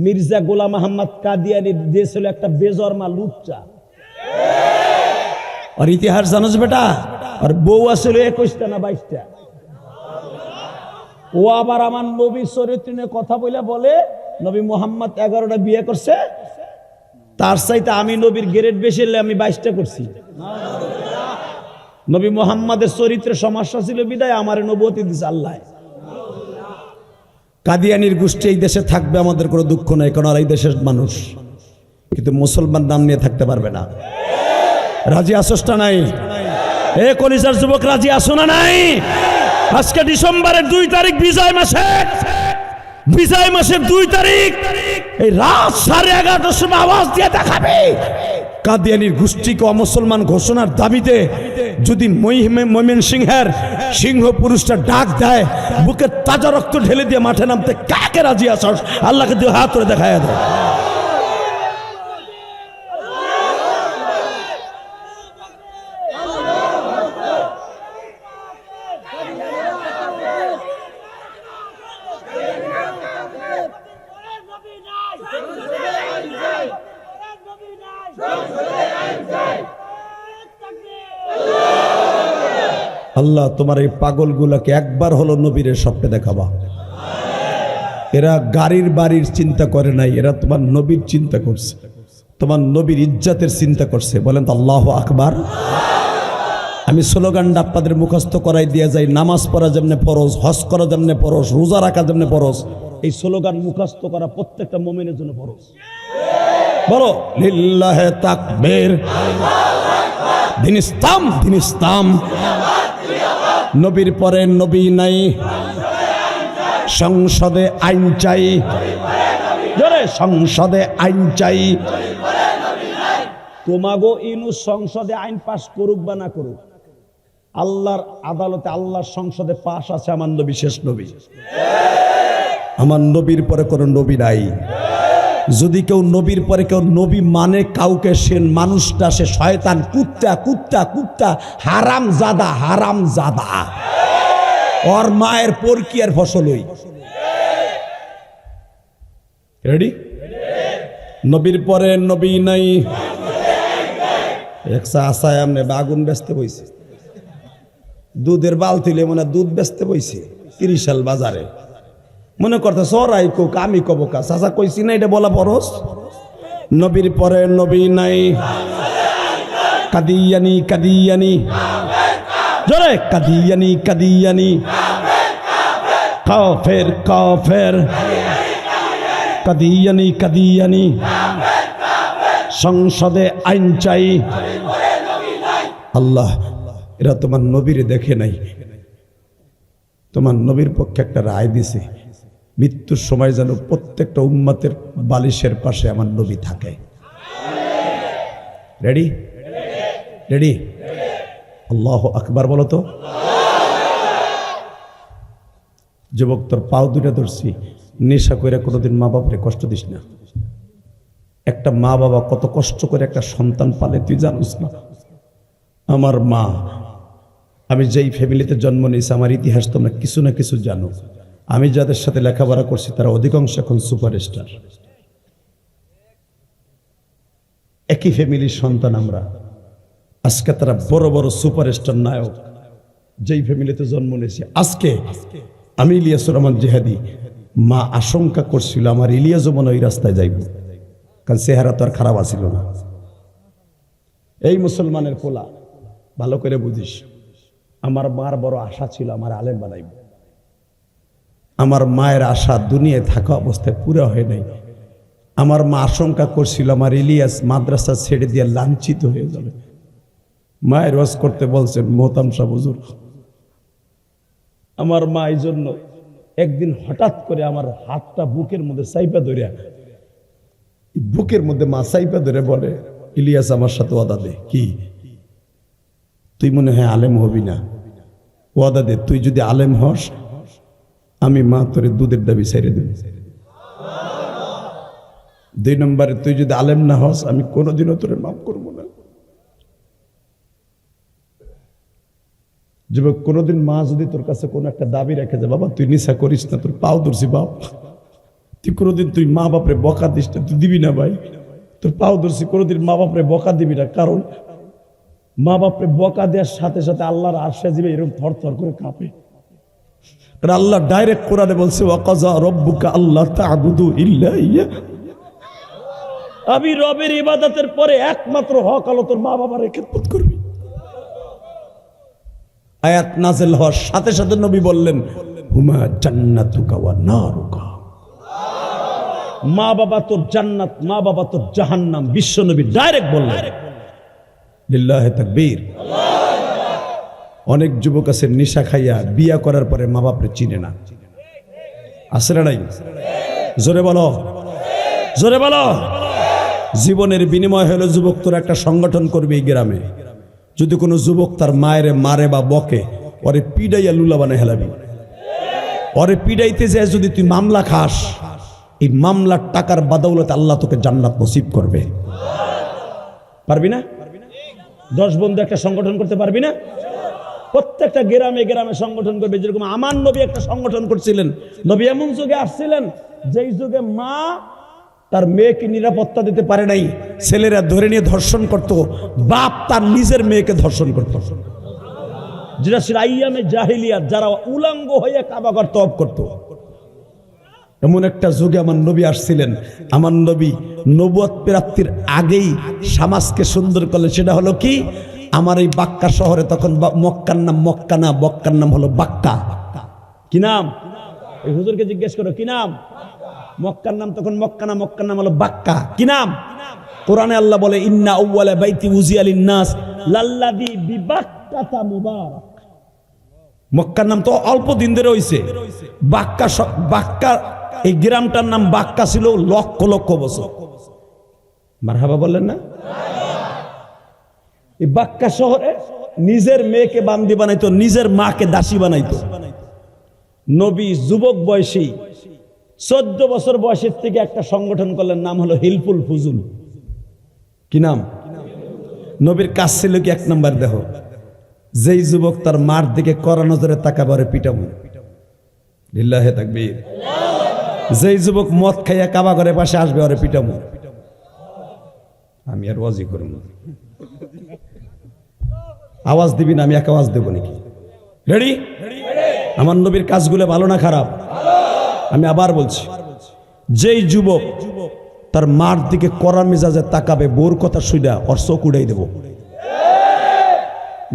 মির্জা গোলাম আহমদ কাদিয়ানির দেশ হলো একটা বেজরমা লুচ্চা। আর ইতিহাস জানোস বেটা? আর বউ আসলে 21টা না 22টা। ও আবার আমার নবীর চরিত্র নিয়ে কথা বলে নবী মুহাম্মদ 11টা বিয়ে করছে, তার চাইতে আমি নবীর গ্রেড বেশি হলে আমি 22টা করছি। নবী মুহাম্মাদের চরিত্রে সমস্যা ছিল বিদায় আমার নবুয়তি দিছে আল্লাহ। কাদিয়ানির গোষ্ঠী এই দেশে থাকবে, আমাদের কোনো দুঃখ নাই, কারণ এই দেশের মানুষ, কিন্তু মুসলমান নাম নিয়ে থাকতে পারবে না। রাজি আসোস না নাই? এ কলিজার যুবক, রাজি আসো না নাই? আজকে ডিসেম্বরের 2 তারিখ, বিজয় মাসের 2 তারিখ, এই রাত 11:30টার সময় আওয়াজ দিয়ে দেখাবে কাদিয়ানির গোষ্ঠীকে অমুসলমান ঘোষণার দাবিতে যদি ময়মনসিংহের সিংহ পুরুষটা ডাক দেয়, বুকে তাজা রক্ত ঢেলে দিয়ে মাঠে নামতে কাকে রাজি আসস? আল্লাহকে দিয়ে হাত ধরে দেখায় দেয়। আল্লাহ তোমার এই পাগলগুলাকে একবার হলো নবীর স্বপ্নে দেখাবা। এরা গাড়ির বাড়ির চিন্তা করে নাই, এরা তোমার নবীর চিন্তা করছে, তোমার নবীর ইজ্জতের চিন্তা করছে। বলেন তো আল্লাহু আকবার। আমি স্লোগানটা আপনাদের মুখস্থ করাই দিয়ে যাই, নামাজ পড়া যেমনে ফরজ, হজ করা যেমনে ফরজ, রোজা রাখা যেমনে ফরজ, এই স্লোগান মুখস্থ করা প্রত্যেকটা মুমিনের জন্য ফরজ। বলো লিল্লাহে তাকবীর, দিন ইসলাম, দিন ইসলাম। নবীর পরে নবী নাই, সংসদে আইন চাই, জোরে সংসদে আইন চাই। তোমাগো ইউনূস সংসদে আইন পাশ করুক বা না করুক, আল্লাহর আদালতে আল্লাহর সংসদে পাশ আছে আমার নবী, শেষ নবী। আমার নবীর পরে কোনো নবী নাই। যদি কেউ নবীর পরে কেউ নবী মানে কাউকে, সে মানুষটা সে শয়তান, কুত্তা কুত্তা কুত্তা, হারাম জাদা, হারাম জাদা। ওর মায়ের পরকিয়ার ফসল হই। রেডি? নবীর পরে নবী নাই। একসা আশায় আমনে আগুন বেচতে বইছে, দুধের বালতিলে মনে দুধ বেচতে বইছে 30 সাল বাজারে। মনে করতে সরাই কোক আমি কব কা চাচা কইছি না এটা বলা বরস। নবীর পরে নবী নাই। কাদিয়ানি কাদিয়ানি, জোরে কাদিয়ানি কাদিয়ানি, কাফের কাফের, কাদিয়ানি কাদিয়ানি। সংসদে আইন চাই। আল্লাহ এরা তোমার নবীরে দেখে নাই, তোমার নবীর পক্ষে একটা রায় দিছে, মৃত্যুর সময় যেন প্রত্যেকটা উম্মতের বালিশের পাশে আমার নবী থাকে। রেডি? রেডি? আল্লাহু আকবার বলো তো। যুবক তোর পাও দুইটা ধরছি, নেশা করে কোনোদিন মা বাপরে কষ্ট দিস না। একটা মা বাবা কত কষ্ট করে একটা সন্তান পালে তুই জানিস না। আমার মা, আমি যেই ফ্যামিলিতে জন্ম নিয়েছি, আমার ইতিহাস তোমরা কিছু না কিছু জানো। আমি যাদের সাথে লেখাপড়া করছি তারা অধিকাংশ এখন সুপারস্টার। একই ফ্যামিলির সন্তান আমরা, আজকে তারা বড় বড় সুপারস্টার নায়ক। যেই ফ্যামিলিতে জন্ম নিয়েছি, আজকে আমি ইলিয়াসুর রহমান জিহাদি, মা আশঙ্কা করছিল আমার ইলিয়াসও মনে ওই রাস্তায় যাইব, কারণ চেহারা তো আর খারাপ আছিল না। এই মুসলমানের পোলা, ভালো করে বুঝিস, আমার মার বড় আশা ছিল আমার আলেম বানাইব। আমার মায়ের আশা দুনিয়ায় থাকা অবস্থায় পুরো হয় নাই। আমার মা আশঙ্কা করছিল আমার ইলিয়াস মাদ্রাসা ছেড়ে দিয়ে লাঞ্ছিত হয়ে যাবে। মায়ের ওয়াজ করতে বলছেন মোহতাম শাহ হুজুর। আমার মা এই জন্য একদিন হঠাৎ করে আমার হাতটা বুকের মধ্যে সাইপা ধরে, বুকের মধ্যে মা সাইপা ধরে বলে, ইলিয়াস আমার সাথে ওয়াদা দে। কি? তুই মনে হয় আলেম হবি না, ওয়াদা দে, তুই যদি আলেম হস আমি মা তোরে দুধের দাবি ছেড়ে দেব। 2 নম্বরে, তুই যদি আলেম না হস আমি কোনোদিনও তোরে মাফ করবো না। যুবক, কোনোদিন মা যদি তোর কাছে কোনো একটা দাবি রেখে যায়, বাবা তুই নিশা করিস না, তোর পাও ধরছি বাপ, তুই কোনোদিন তুই মা বাপরে বকা দিস না, তুই দিবি না ভাই, তোর পাও ধরছি, কোনোদিন মা বাপরে বকা দিবি না। কারণ মা বাপরে বকা দেওয়ার সাথে সাথে আল্লাহর আরশে জিবে এরকম থর থর করে কাঁপে। আল্লাহ ডাইরেক্ট কোরআনে বলছে, ওয়াকাযা রাব্বুকা আল্লা তা'বুদু ইল্লা ইয়্যা। আমি রবের ইবাদতের পরে একমাত্র হক হলো তোর মা বাবার খেদমত করবি। আয়াত নাযিল হওয়ার সাথে সাথে নবী বললেন, হুমা জান্নাতুকা ওয়া নারুকা। মা বাবা তোর জান্নাত, মা বাবা তোর জাহান্নাম। বিশ্ব নবী ডাইরেক্ট বললেন। লিল্লাহি তাকবীর। অনেক যুবক আছে নেশা খাইয়া বিয়া করার পরে মা বাপরে চিনে না, আছে না নাই? জোরে বলো, জোরে বলো। জীবনের বিনিময় হলো যুবক তোর একটা সংগঠন করবে এই গ্রামে। যদি কোনো যুবক তার মায়ের মারে বা বকে, ওরে পিডাইয়া লুলা বানায় হেলাবি। ওরে পিডাইতে যায় যদি তুই মামলা খাস, এই মামলার টাকার বাদৌলতে আল্লাহ তোকে জান্নাত নসিব করবে। পারবি না? 10 বন্ধু একটা সংগঠন করতে পারবি না? প্রত্যেকটা গ্রামে গ্রামে সংগঠন করবে। যেরকম আমার নবী একটা সংগঠন করছিলেন। নবী এমন যুগে আসছিলেন যেই যুগে মা তার মেয়েকে নিরাপত্তা দিতে পারে নাই, ছেলেরা ধরে নিয়ে ধর্ষণ করত, বাপ তার নিজের মেয়েকে ধর্ষণ করত। যেটা ছিল আইয়ামে জাহিলিয়াত, যারা উলঙ্গ হয়ে কাবাঘর তওয়াফ করত। এমন একটা যুগে আমার নবী আসছিলেন। আমার নবী নবুয়ত প্রাপ্তির আগেই সমাজকে সুন্দর করলেন। সেটা হলো কি, আমার এই বাক্কা শহরে তখন মক্কার নাম মক্কা না, বক্কার নাম হলো বাক্কা। কি নাম? এই হুজুরকে জিজ্ঞেস করো কি নাম? মক্কার নাম তখন মক্কা না, মক্কার নাম হলো বাক্কা। কি নাম? কোরআনে আল্লাহ বলে ইন্না আউওয়ালা বাইতি উযিয়া লিন-নাস লাল্লাযী বিবাক্কাতা মুবারাক। মক্কার নাম তো অল্প দিন ধরে হইছে। বাক্কা, বাক্কা এই গ্রামটার নাম বাক্কা ছিল লক্ষ লক্ষ বছর। মারহাবা বললেন না? এই বাক্কা শহরে নিজের মেয়েকে বান্দি বানাইতো, নিজের মাকে দাসী বানাইতো। নবী যুবক বয়সী 14 বছর বয়সের থেকে একটা সংগঠন করলেন, নাম হলো হিলফুল ফুজুল। কি নাম? নবীর কাজ ছিল কি, এক নাম্বার দেহ, যেই যুবক তার মার দিকে কড়া নজরে তাকাবে পিটামু। লিল্লাহে তাকবীর। যেই যুবক মদ খাইয়া কাবা ঘরের পাশে আসবে ওরে পিটামু। আমি আর ওয়াজি করব না, আওয়াজ দিবি না, আমি এক আওয়াজ দেবো নাকি? রেডি? আমার নবীর কাজগুলো ভালো না খারাপ? আমি আবার বলছি, যেই যুবক তার মার দিকে কড়া মেজাজে তাকাবে, বোর কথা শুইনা ওর চোখ উড়াই দেব।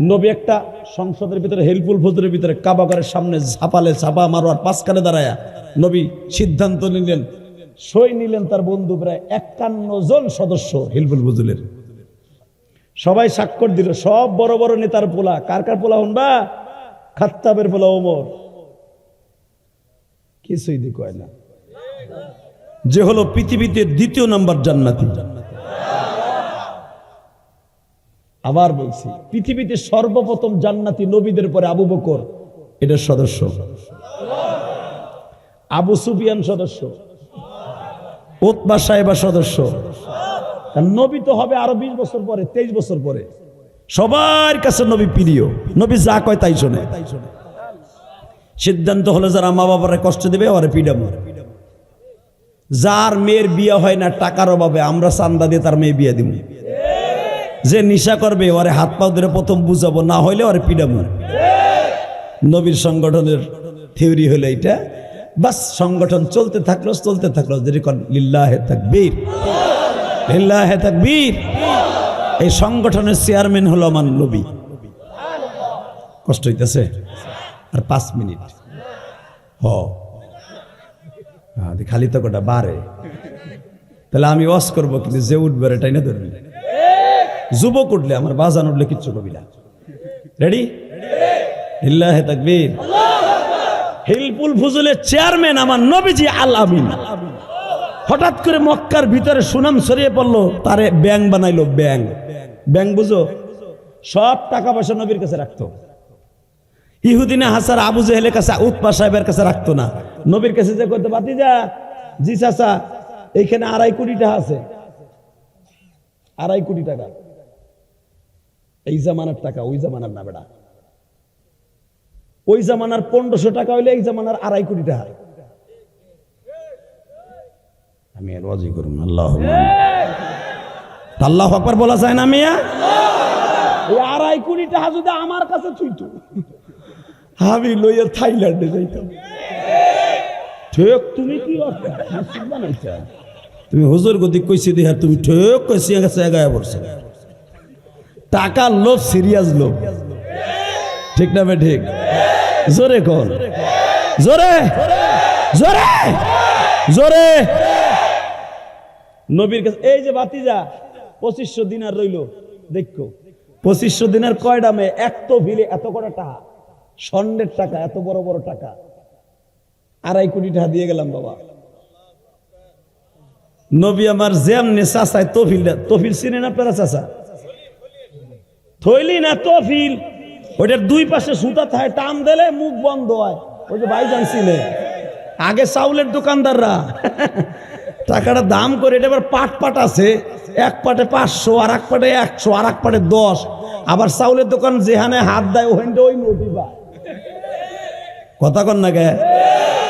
নবী একটা সংসদের ভিতরে হেলফুল ফজরের ভিতরে কাবাগরের সামনে ঝাপালে ঝাপা মারোয়ার পাঁচখানে দাঁড়ায়া নবী সিদ্ধান্ত নিলেন, সই নিলেন তার বন্ধু প্রায় 51 জন সদস্য হেলফুল ফজলের। সবাই স্বাক্ষর দিল, সব বড় বড় নেতার পোলা। কার কার পোলা শুনবা? খাত্তাবের পোলা ওমর। কিছুই দি কয় না, যে হলো পৃথিবীতে 2য় নাম্বার জান্নাতি। আবার বলছি, পৃথিবীতে সর্বপ্রথম জান্নাতি নবীদের পরে আবু বকর এটার সদস্য, আবু সুফিয়ান সদস্য, উতবা সাহেবা সদস্য। নবী তো হবে আরো 20 বছর পরে, 23 বছর পরে। সবার কাছে নবী প্রিয়, নবী যা কয় তাই শোনে। সিদ্ধান্ত হলো যারা মা বাবারে কষ্ট দেবে ওরে পিডামো। যার মেয়ের বিয়ে হয় না টাকার অভাবে, আমরা চান্দা দিয়ে তার মেয়ে বিয়ে দিব। যে নিশা করবে ওরে হাত পা ধরে প্রথম বুঝাবো, না হইলে ওরে পিডামো। নবীর সংগঠনের থিওরি হলো এইটা। বাস সংগঠন চলতে থাকলো চলতে থাকলো। যেরকম লিল্লাহে তাকবীর, লিল্লাহে তাকবীর। এই সংগঠনের চেয়ারম্যান হলো আমার নবী। কষ্ট হইতেছে? আর 5 মিনিট খালি তো কোটা বারে, তাহলে আমি ওয়াজ করবো, কিন্তু যে উঠবে এটাই না ধরবি। যুবক উঠলে, আমার বাজান উঠলে কিচ্ছু কবি না। রেডি? লিল্লাহে তাকবীর। হিলফুল ফুজুলের চেয়ারম্যান আমার নবীজি আল আমিন। হঠাৎ করে মক্কার ভিতরে সুনাম ছড়িয়ে পড়লো, তারে ব্যাং বানাইলো। ব্যাং, ব্যাং বুঝো? সব টাকা পয়সা নবীর কাছে রাখতো। ইহুদিনে হাসার আবু জেহেলের কাছে, উতবা সাহেবের কাছে রাখতো না। নবীর কাছে যে করতে ভাতিজা, জি চাচা এইখানে 2.5 কোটি টাকা আছে। 2.5 কোটি টাকা। এই জামানার টাকা, ওই জামানার না বেটা। ওই জামানার 1500 টাকা হইলে এই জামানার 2.5 কোটি টাকা। আমি আর ওয়াজি করুন আল্লাহু আকবার বলা যায় না মিয়া? এই 2.5 কোটি টাকা যদি আমার কাছে থুইতো, আমি লইয়া থাইল্যান্ডে যাইতাম। ঠিক? তুমি কি বানাইছা? তুমি হুজুর গদি কইছি দেখা, তুমি ঠিক কইছি জায়গায় পড়ছো। টাকার লোভ, সিরিয়াস লোভ। ঠিক না বে? ঠিক? জোরে কোন, জোরে জোরে জোরে। নবীর কাছে এই যে ভাতিজা 2500 দিনার রইল, দেখো 2500 দিনার কয় দামে? এক তো ভিলে এত কটা টাকা, স্বর্ণের টাকা, এত বড় বড় টাকা। 2.5 কোটি টাকা দিয়ে গেলাম বাবা। নবী আমার যেমনে চাচায় তফিল, তফিল চিনে না আপনারা? চাচা থইলি না তফিল, ওইটার 2 পাশে সুতা থাকে, টান দিলে মুখ বন্ধ হয়। ওই যে ভাইজান চিনে, আগে চাউলের দোকানদাররা টাকাটা দাম করে, এটা আবার পাট পাট আছে। এক পাটে 500, আর এক পাটে 100, আর এক পাটে 10। আবার চাউলের দোকান যেখানে হাত দেয় ওখানে ওই নদী বা কথা কন না গে,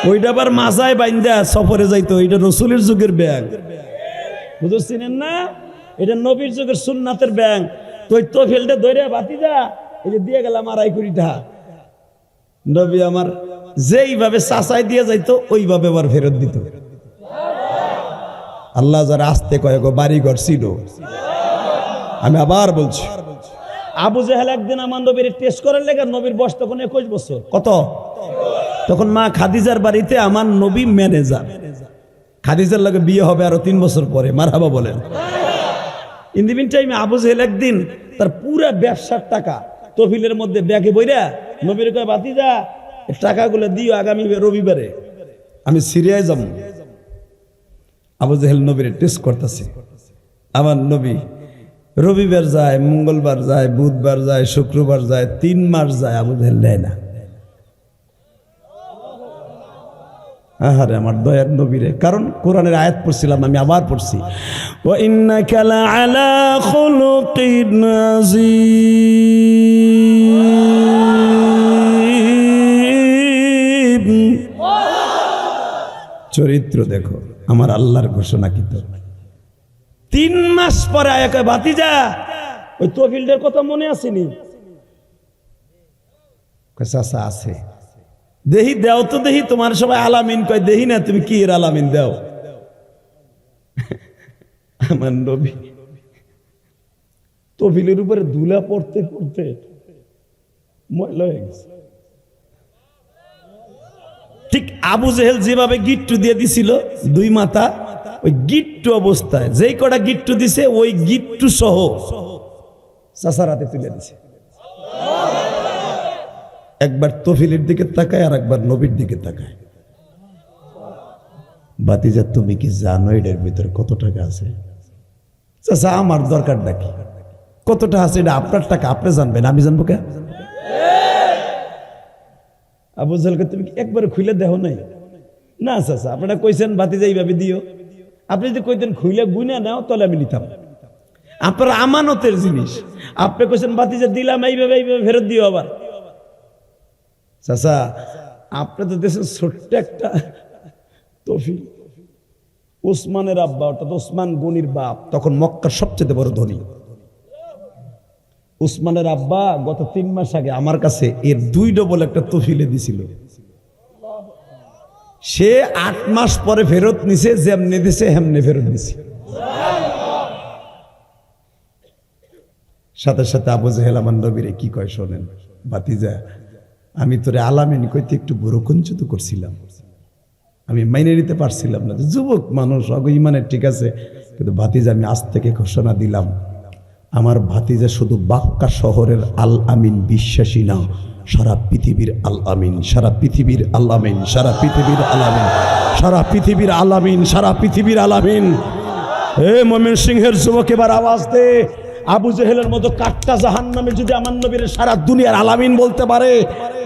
ওইটা আবার মাজায় বাইন্দা সফরে যাইতো। এটা রসুলের যুগের ব্যাগ, বুঝতে চিনেন না? এটা নবীর যুগের সুন্নাতের ব্যাগ। তো ফেলতে ধরে ভাতিজা এই যে দিয়ে গেলাম 2.5 কোটি টাকা, নবী আমার যেইভাবে চাচাই দিয়ে যাইতো ওইভাবে আবার ফেরত দিত। আল্লাহ যারা আসতে কয়েক বাড়ি ঘর ছিল। আমি আবার বলছি, আবু জেহেল একদিন আমার নবীর টেস্ট করার লেগে, নবীর বয়স তখন 21 বছর। কত? তখন মা খাদিজার বাড়িতে আমার নবী ম্যানেজার। খাদিজার লাগে বিয়ে হবে আরো 3 বছর পরে, মারহাবা বলেন। ইন দি মিন টাইমে আবু জেহেল একদিন তার পুরা ব্যবসার টাকা তহবিলের মধ্যে ব্যাগে বইরা নবীর কয়, ভাতিজা টাকাগুলো দিও, আগামী রবিবারে আমি সিরিয়ায় যাব। আবু জেহেল নবীর টেস্ট করতেছে। আমার নবী রবিবার যায়, মঙ্গলবার যায়, বুধবার যায়, শুক্রবার যায়, 3 মাস যায়, আবু জেহেল নেয় না। আহারে আমার দয়ার নবীরে, কারণ কোরআনের আয়াত পড়ছিলাম, আমি আবার পড়ছি, ওয়া ইন্নাকা লাআলা খুলুকিন আযীম। চরিত্র দেখো, আমার আল্লাহর ঘোষণা কি তো। 3 মাস পরে আয়াকে, ভাতিজা ওই তহবিলটার কথা মনে আসেনি? চাচা আছে, দেহি দেও তো, দেহি তোমার সবাই আলামিন কয়, দেহি না তুমি কি এর আলামিন দাও। আমার নবী তহবিলের উপরে ধুলা পড়তে পড়তে ময়লা হয়ে গেছে। ঠিক আবু জেহেল যেভাবে গিট্টু দিয়ে দিছিল 2 মাথা, ওই গিট্টু অবস্থায় যেই কটা গিট্টু দিছে ওই গিট্টু সহ চাচার হাতে তুলে দিছে। একবার তহবিলের দিকে তাকায় আর একবার নবীর দিকে তাকায়। ভাতিজা তুমি কি জানো এটার ভিতরে কত টাকা আছে? চাচা আমার দরকার নাকি, কত টাকা আছে এটা আপনার টাকা, আপনি জানবেন, আমি জানবো কে? আবু জেহেলকে তুমি একবারে খুলে দেখো নাই? না চাচা, আপনারা কইছেন ভাতিজা এইভাবে দিও, আপনি যদি কইতেন খুলে গুনে নাও তাহলে আমি নিতাম। আপনার আমানতের জিনিস, আপনি কইছেন ভাতিজা দিলাম এইভাবে এইভাবে ফেরত দিও আবার। চাচা আপনি তো দেশের ছোট্ট একটা তহবিল, ওসমানের আব্বা, অর্থাৎ ওসমান গনির বাপ, তখন মক্কার সবচেয়ে বড় ধনী। ওসমানের আব্বা গত 3 মাস আগে আমার কাছে এর 2 ডবল একটা তহবিলে দিছিল। সে 8 মাস পরে ফেরত নিছে, যেমনি দিছে হেমনে ফেরত দিছে। সাথে সাথে আবু জেহেল আমার নবীরে কি কয় শোনেন, ভাতিজা আমি তোরে আলামিন কইতে একটু বড়কঞ্চিত করছিলাম, আমি মাইনে নিতে পারছিলাম না, যুবক মানুষ অগ ইমানের ঠিক আছে, কিন্তু ভাতিজা আমি আজ থেকে ঘোষণা দিলাম, আমার ভাতিজা শুধু বাক্কা শহরের আল আমিন বিশ্বাসী না, সারা পৃথিবীর আল আমিন, সারা পৃথিবীর আল আমিন, সারা পৃথিবীর আল আমিন, সারা পৃথিবীর আল আমিন, সারা পৃথিবীর আল আমিন। এ ময়মন সিংহের যুবক এবার আওয়াজ দে, আবু জেহেলের মতো কাট্টা জাহান্নামে যদি আমার নবীর সারা দুনিয়ার আলামিন বলতে পারে,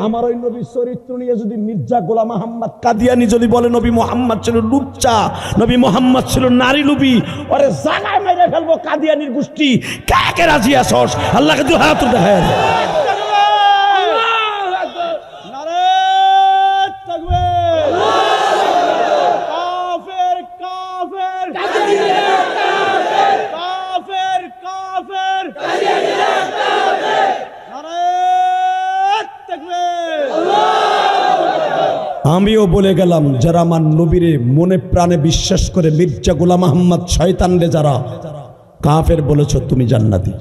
আমার ওই নবীর চরিত্র নিয়ে যদি মির্জা গোলাম আহমদ কাদিয়ানি যদি বলে নবী মোহাম্মদ ছিল লুচ্চা, নবী মোহাম্মদ ছিল নারী লুবি, ওরে জায়গায় মেরে ফেলবো কাদিয়ানির গোষ্ঠী। কাকে রাজি আছস? আল্লাহকে তুই হাত দেখায়। আমিও বলে গেলাম, যারা আমার নবীরে মনে প্রাণে বিশ্বাস করে মির্জা গোলাম আহমদ শয়তানরে যারা কাফের বলেছ, তুমি জান্নাতি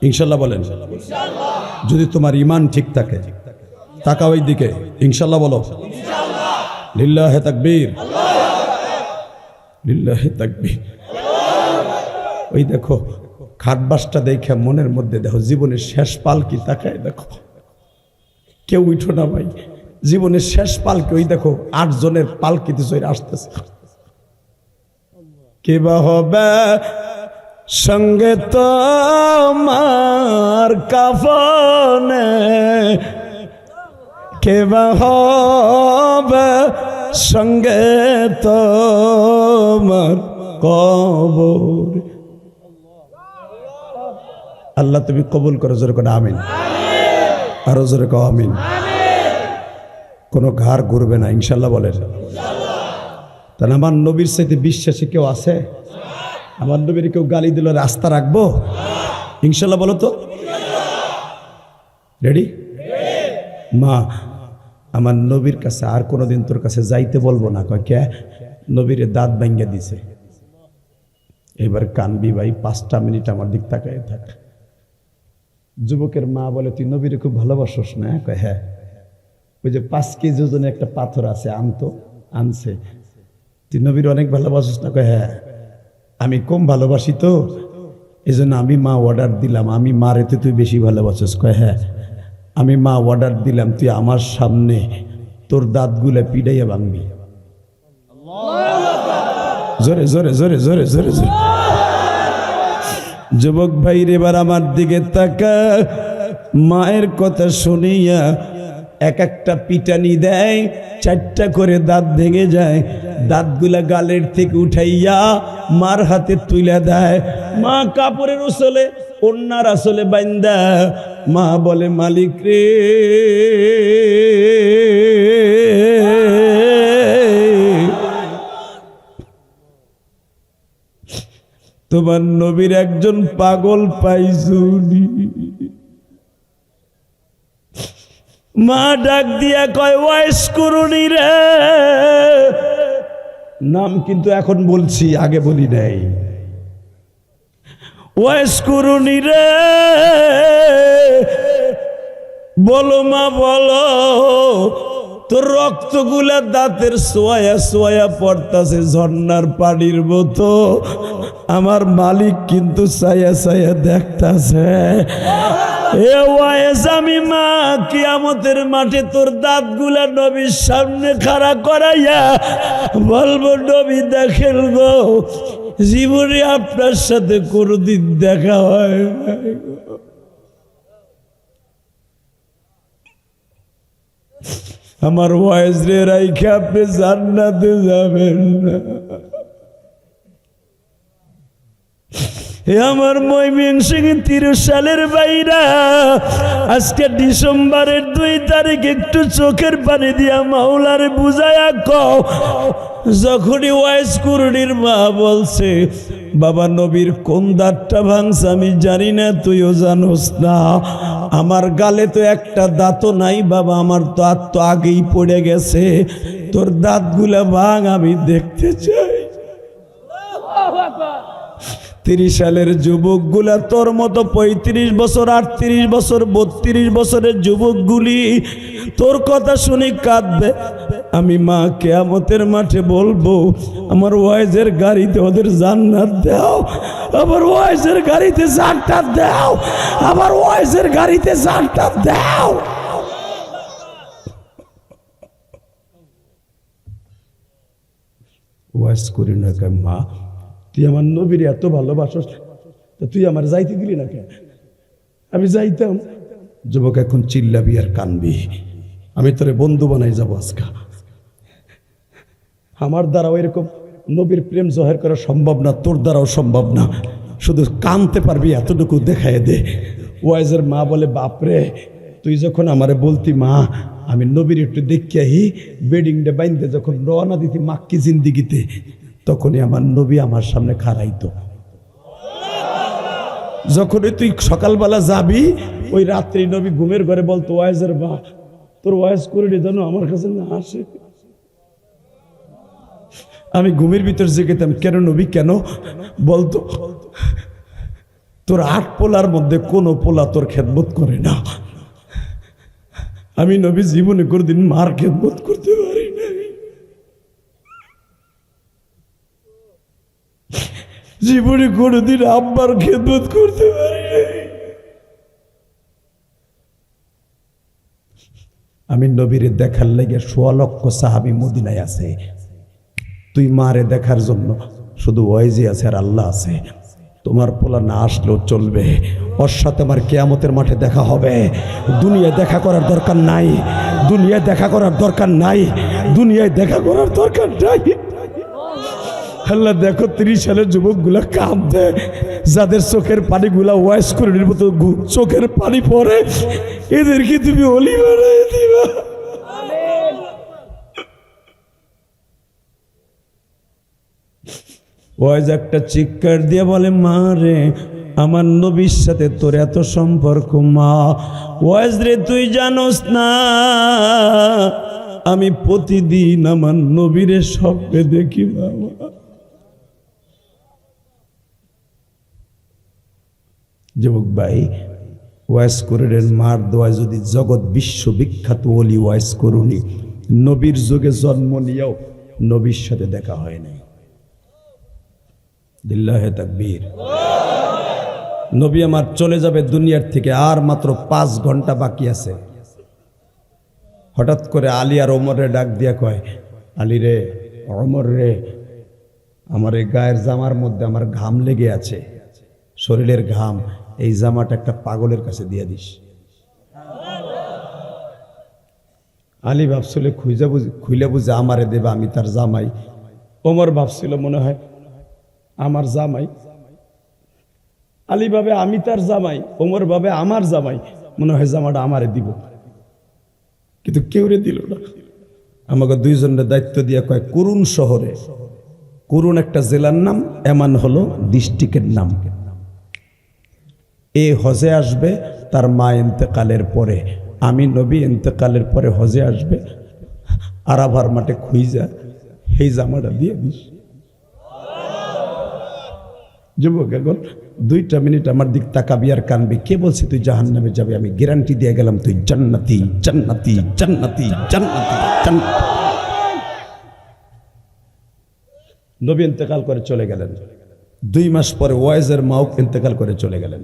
ইনশাল্লাহ বলেন। যদি তোমার ঈমান ঠিক থাকে, তাকাও ওই দিকে, ইনশাল্লাহ বলো। লিল্লাহে তাকবীর, লিল্লাহে তাকবীর। ওই দেখো খাটবাসটা দেখে মনের মধ্যে দেখো জীবনের শেষ পালকি, তাকায় দেখো, কেউ উঠো না ভাই, জীবনের শেষ পালকি। ওই দেখো 8 জনের পালকিতে চলে আসতেছে। কে বা হবে সঙ্গে তোমার কাফনে, কে বা হবে সঙ্গে তোমার কবর। আল্লাহ তুমি কবুল করো, জোরে করে আমিন, আরো জোরে কও আমিন। কোনো ঘাড় ঘুরবে না ইনশাল্লাহ বলেন। তাহলে আমার নবীর সাথে বিশ্বাসী কেউ আছে? আমার নবীর কেউ গালি দিল রাস্তা রাখবো ইনশাল্লাহ বলো তো। রেডি? মা, আমার নবীর কাছে আর কোনোদিন তোর কাছে যাইতে বলবো না। কয় কে? নবীরে দাঁত ভাঙ্গা দিছে। এবার কানবি ভাই, 5টা মিনিট আমার দিক তাকায় থাক। যুবকের মা বলে, তুই নবীরে খুব ভালোবাসোস না? কয় হ্যাঁ। ওই যে 5 কেজি ওজনের একটা পাথর আছে, আনতো, আনছে। তুই নবীর অনেক ভালোবাসিস না? কয় হ্যাঁ। আমি কম ভালোবাসি তো, এই জন্য আমি মা অর্ডার দিলাম, আমি মারে তো তুই বেশি ভালোবাসিস? কয় হ্যাঁ। আমি মা অর্ডার দিলাম, তুই আমার সামনে তোর দাঁতগুলা পিড়াইয়া ভাঙবি। জোরে জোরে জোরে জোরে জোরে জোরে। যুবক ভাই এবার আমার দিকে তাকা। মায়ের কথা শুনিয়া এক একটা পিটানি দেয়, 4টা করে দাঁত ভেঙে যায়। দাঁতগুলা গালের থেকে উঠাইয়া মার হাতে তুলে দেয়। মা কাপড়ের উসলে, ওন্নার আসলে বাইন্দা মা বলে, মালিক রে, তোমার নবীর একজন পাগল পাইছুনি। মা ডাক দিয়া কয়, ওয়াইস করুনি রে। নাম কিন্তু এখন বলছি, আগে বলি নাই। ওয়াইস করুনি রে, বলো মা বলো, তোর রক্তগুলা দাঁতের সোয়া সোয়া পড়তাছে ঝর্ণার পানির মতো। আমার মালিক কিন্তু ছায়া ছায়া দেখতাছে। এ ওয়াইস, আমি মা কিয়ামতের মাঠে তোর দাঁতগুলা নবীর সামনে খাড়া করাইয়া বলবো, নবী দেখেন গো, জীবনে আপনার সাথে কোনোদিন দেখা হয় নাই। আমার ওয়াইস রে রাইখে আপনি জান্নাতে যাবেন না। আমার ময়মনসিংহ 30 সালের বাইরা, আজকে ডিসেম্বরের 2 তারিখ একটু চোখের পানি দিয়া মাওলারে বুঝায়া কও, যখনই ওয়াইস কুরুনির মা বলছে, বাবা নবীর কোন দাঁতটা ভাঙছে আমি জানি না, তুইও জানোস না, আমার গালে তো একটা দাঁতও নাই বাবা, আমার দাঁত তো আগেই পড়ে গেছে, তোর দাঁতগুলা ভাঙ, আমি দেখতে চাই। 30 সালের যুবকগুলা তোর মতো 35 বছর, 38 বছর, 32 বছরের যুবকগুলি তোর কথা শুনে কাঁদবে। আমি মা কিয়ামতের মাঠে বলবো, আমার ওয়াইজের গাড়িতে ওদের জান্নাত দাও, আমার ওয়াইজের গাড়িতে জান্নাত দাও, আমার ওয়াইজের গাড়িতে জান্নাত দাও। ওয়াইজ করি না কেন মা, তুই আমার নবীর এত ভালোবাসস, তুই আমার যাইতে দিলি না কেন? আমি যাইতাম। যুবক এখন চিল্লাবি আর কানবি, আমি তোরে বন্ধু বানাই যাবো আজকা। আমার দ্বারাও এরকম নবীর প্রেম জহের করা সম্ভব না, তোর দ্বারাও সম্ভব না, শুধু কানতে পারবি এতটুকু দেখায় দে। ওয়াইজের মা বলে, বাপরে তুই যখন আমারে বলতি মা আমি নবীর একটু দেখিয়াহি, বেডিংটা বাইন্দে যখন রওনা দিতি মাক্কি জিন্দিগিতে, তখনই আমার নবী আমার সামনে খাড়াইতো। যখনই তুই সকালবেলা যাবি, ওই রাত্রি নবী ঘুমের ঘরে বলতো, ওয়াইজের মা তোর ওয়াইজ করে যেন আমার কাছে না আসে। আমি ঘুমের ভিতর জেগেতাম, কেন নবী কেন? বলতো, তোর 8 পোলার মধ্যে কোন পোলা তোর খেদমত করে না। আমি নবী জীবনে কোনদিন মার খেদমত করতে পারি নাই, জীবনে কোনদিন আব্বার খেদমত করতে পারি নাই। আমি নবীরে দেখার লেগে 1.25 লক্ষ সাহাবী মদিনায় আছে, তুই মারে দেখার জন্য শুধু ওয়াইজি আছে আর আল্লাহ আছে। তোমার পোলা না আসলেও চলবে, ওর সাথে আমার কিয়ামতের মাঠে দেখা হবে। দুনিয়ায় দেখা করার দরকার নাই, দুনিয়ায় দেখা করার দরকার নাই, দুনিয়ায় দেখা করার দরকার নাই। আল্লাহ দেখো 30 সালের যুবকগুলা কাঁদে, যাদের চোখের পানিগুলা ওয়াইস কুরুনির মতো চোখের পানি পড়ে, এদেরকে তুমি অলি বানায় দিবা। ওয়াইজ একটা চিৎকার দিয়ে বলে, মা রে আমার নবীর সাথে তোর এত সম্পর্ক মা। ওয়াজ রে তুই জানোস না আমি প্রতিদিন আমার নবীরে স্বপ্নে দেখি বাবা। যুবক ভাই, ওয়াজ করেন মার দোয়া যদি জগৎ বিশ্ববিখ্যাত ওলি ওয়াজ করুনি, নবীর যুগে জন্ম নিয়েও নবীর সাথে দেখা হয় নাই। লিল্লাহে তাকবীর। নবী আমার চলে যাবে দুনিয়ার থেকে, আর মাত্র 5 ঘন্টা বাকি আছে। হঠাৎ করে আলী আর ওমরে ডাক দিয়া কয়, আলী রে, ওমর রে, আমার এই গায়ের জামার মধ্যে আমার ঘাম লেগে আছে, শরীরের ঘাম, এই জামাটা একটা পাগলের কাছে দিয়ে দিস। আলী ভাবছিল খুইলে বুঝে আমারে দেবে, আমি তার জামাই। ওমর ভাবছিল মনে হয় আমার জামাই। আলী ভাবে আমি তার জামাই, ওমর ভাবে আমার জামাই, মনে হয় জামাটা আমারে দিব, কিন্তু কেউ রে দিল না। আমাকে দুইজনের দায়িত্ব দিয়ে কয় কুরুন শহরে, কুরুন একটা জেলার নাম, এমান হলো ডিস্ট্রিক্টের নাম। এ হজে আসবে তার মা ইন্তেকালের পরে, আমি নবী ইন্তেকালের পরে হজে আসবে, আরাফার মাঠে খুঁজা এই জামাটা দিয়ে দিস। যুবক এখন 2টা মিনিট আমার দিক তাকাবি আর কানবি, কে বলছে তুই জাহান্নামে যাবে? আমি গ্যারান্টি দিয়ে গেলাম তুই জান্নাতি জান্নাতি জান্নাতি জান্নাতি জান্নাতি। নবী ইন্তেকাল করে চলে গেলেন। 2 মাস পরে ওয়াইজের মাও ইন্তেকাল করে চলে গেলেন।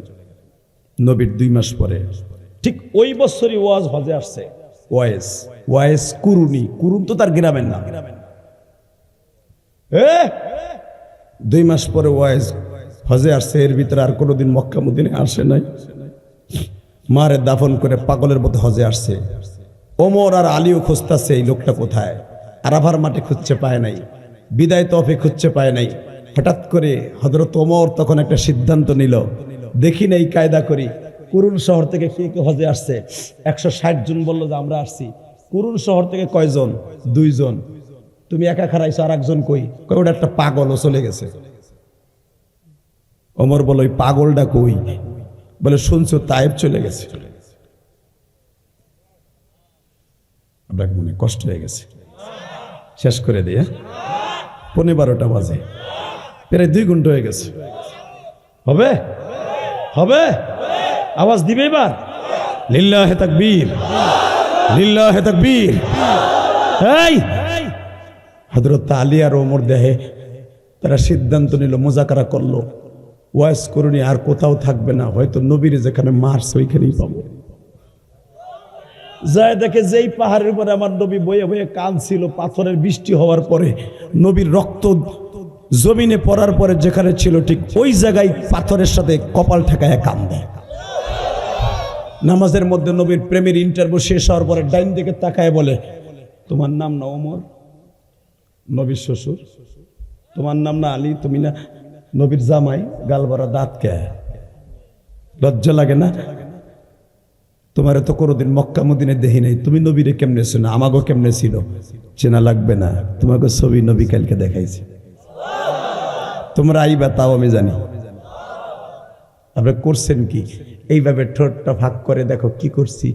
নবীর 2 মাস পরে ঠিক ওই বছরই ওয়াজ হজে আসছে। ওয়াইজ কুরুনি, কুরুন তো তার গ্রামের নাম। 2 মাস পরে ওয়াইজ হজে আসছে, এর ভিতরে আর কোনোদিন মক্কা মদিনে আসে নাই। মারে দাফন করে পাগলের মতো হজে আসছে। ওমর আর আলীও খুঁজতেছে এই লোকটা কোথায়, আরাফার মাঠে খুঁজছে পায় নাই, বিদায় তফে খুঁজছে পায় নাই। হঠাৎ করে হযরত ওমর তখন একটা সিদ্ধান্ত নিল, দেখি না এই কায়দা করি, কুরুন শহর থেকে কে কে হজে আসছে? 160 জন বললো যে আমরা আসছি। কুরুন শহর থেকে কয়জন? 2 জন। তুমি একা খারাইছো, আর একজন কই? কই ওটা একটা পাগল, ও চলে গেছে। ওমর বলো ওই পাগলটা কই? বলে শুনছো তায়েব চলে গেছে। আপনার মনে কষ্ট হয়ে গেছে, শেষ করে দিয়ে 11:15 বাজে, প্রায় 2 ঘন্টা হয়ে গেছে। হবে হবে আওয়াজ দিবে এবার? লিল্লাহে তাকবীর, লিল্লাহে তাকবীর। এই হযরত আলী আর ওমর দেহে তারা সিদ্ধান্ত নিল, মুজাকারা করলো, ওয়াজ করুনি আর কোথাও থাকবে না, হয়তো নবীর যেখানে মারছে ওইখানেই পাবো। যায় দেখে যেই পাহাড়ের উপরে আমার নবী বয়ে বয়ে কাঁদছিল, পাথরের বৃষ্টি হওয়ার পরে নবীর রক্ত জমিনে পড়ার পরে যেখানে ছিল ঠিক ওই জায়গায় পাথরের সাথে কপাল ঠেকায় কান্দে। নামাজের মধ্যে নবীর প্রেমের ইন্টারভিউ শেষ হওয়ার পরে ডাইন দিকে তাকায় বলে, তোমার নাম না ওমর, নবীর শ্বশুর? তোমার নাম না আলী, তুমি না নবীর জামাই? গালবারা দাঁত কে? লজ্জা লাগে না? তোমার তো কোনোদিন মক্কা মদিনে দেখি নাই, তুমি নবীরে কেমনে চেনো? আমাগো কেমনে ছিল? চেনা লাগবে না, তোমাকে ছবি নবী কালকে দেখাইছে, তোমরা আইবা তাও আমি জানি। আপনারা করছেন কি? এইভাবে ঠোঁটটা ভাগ করে দেখো কি করছি।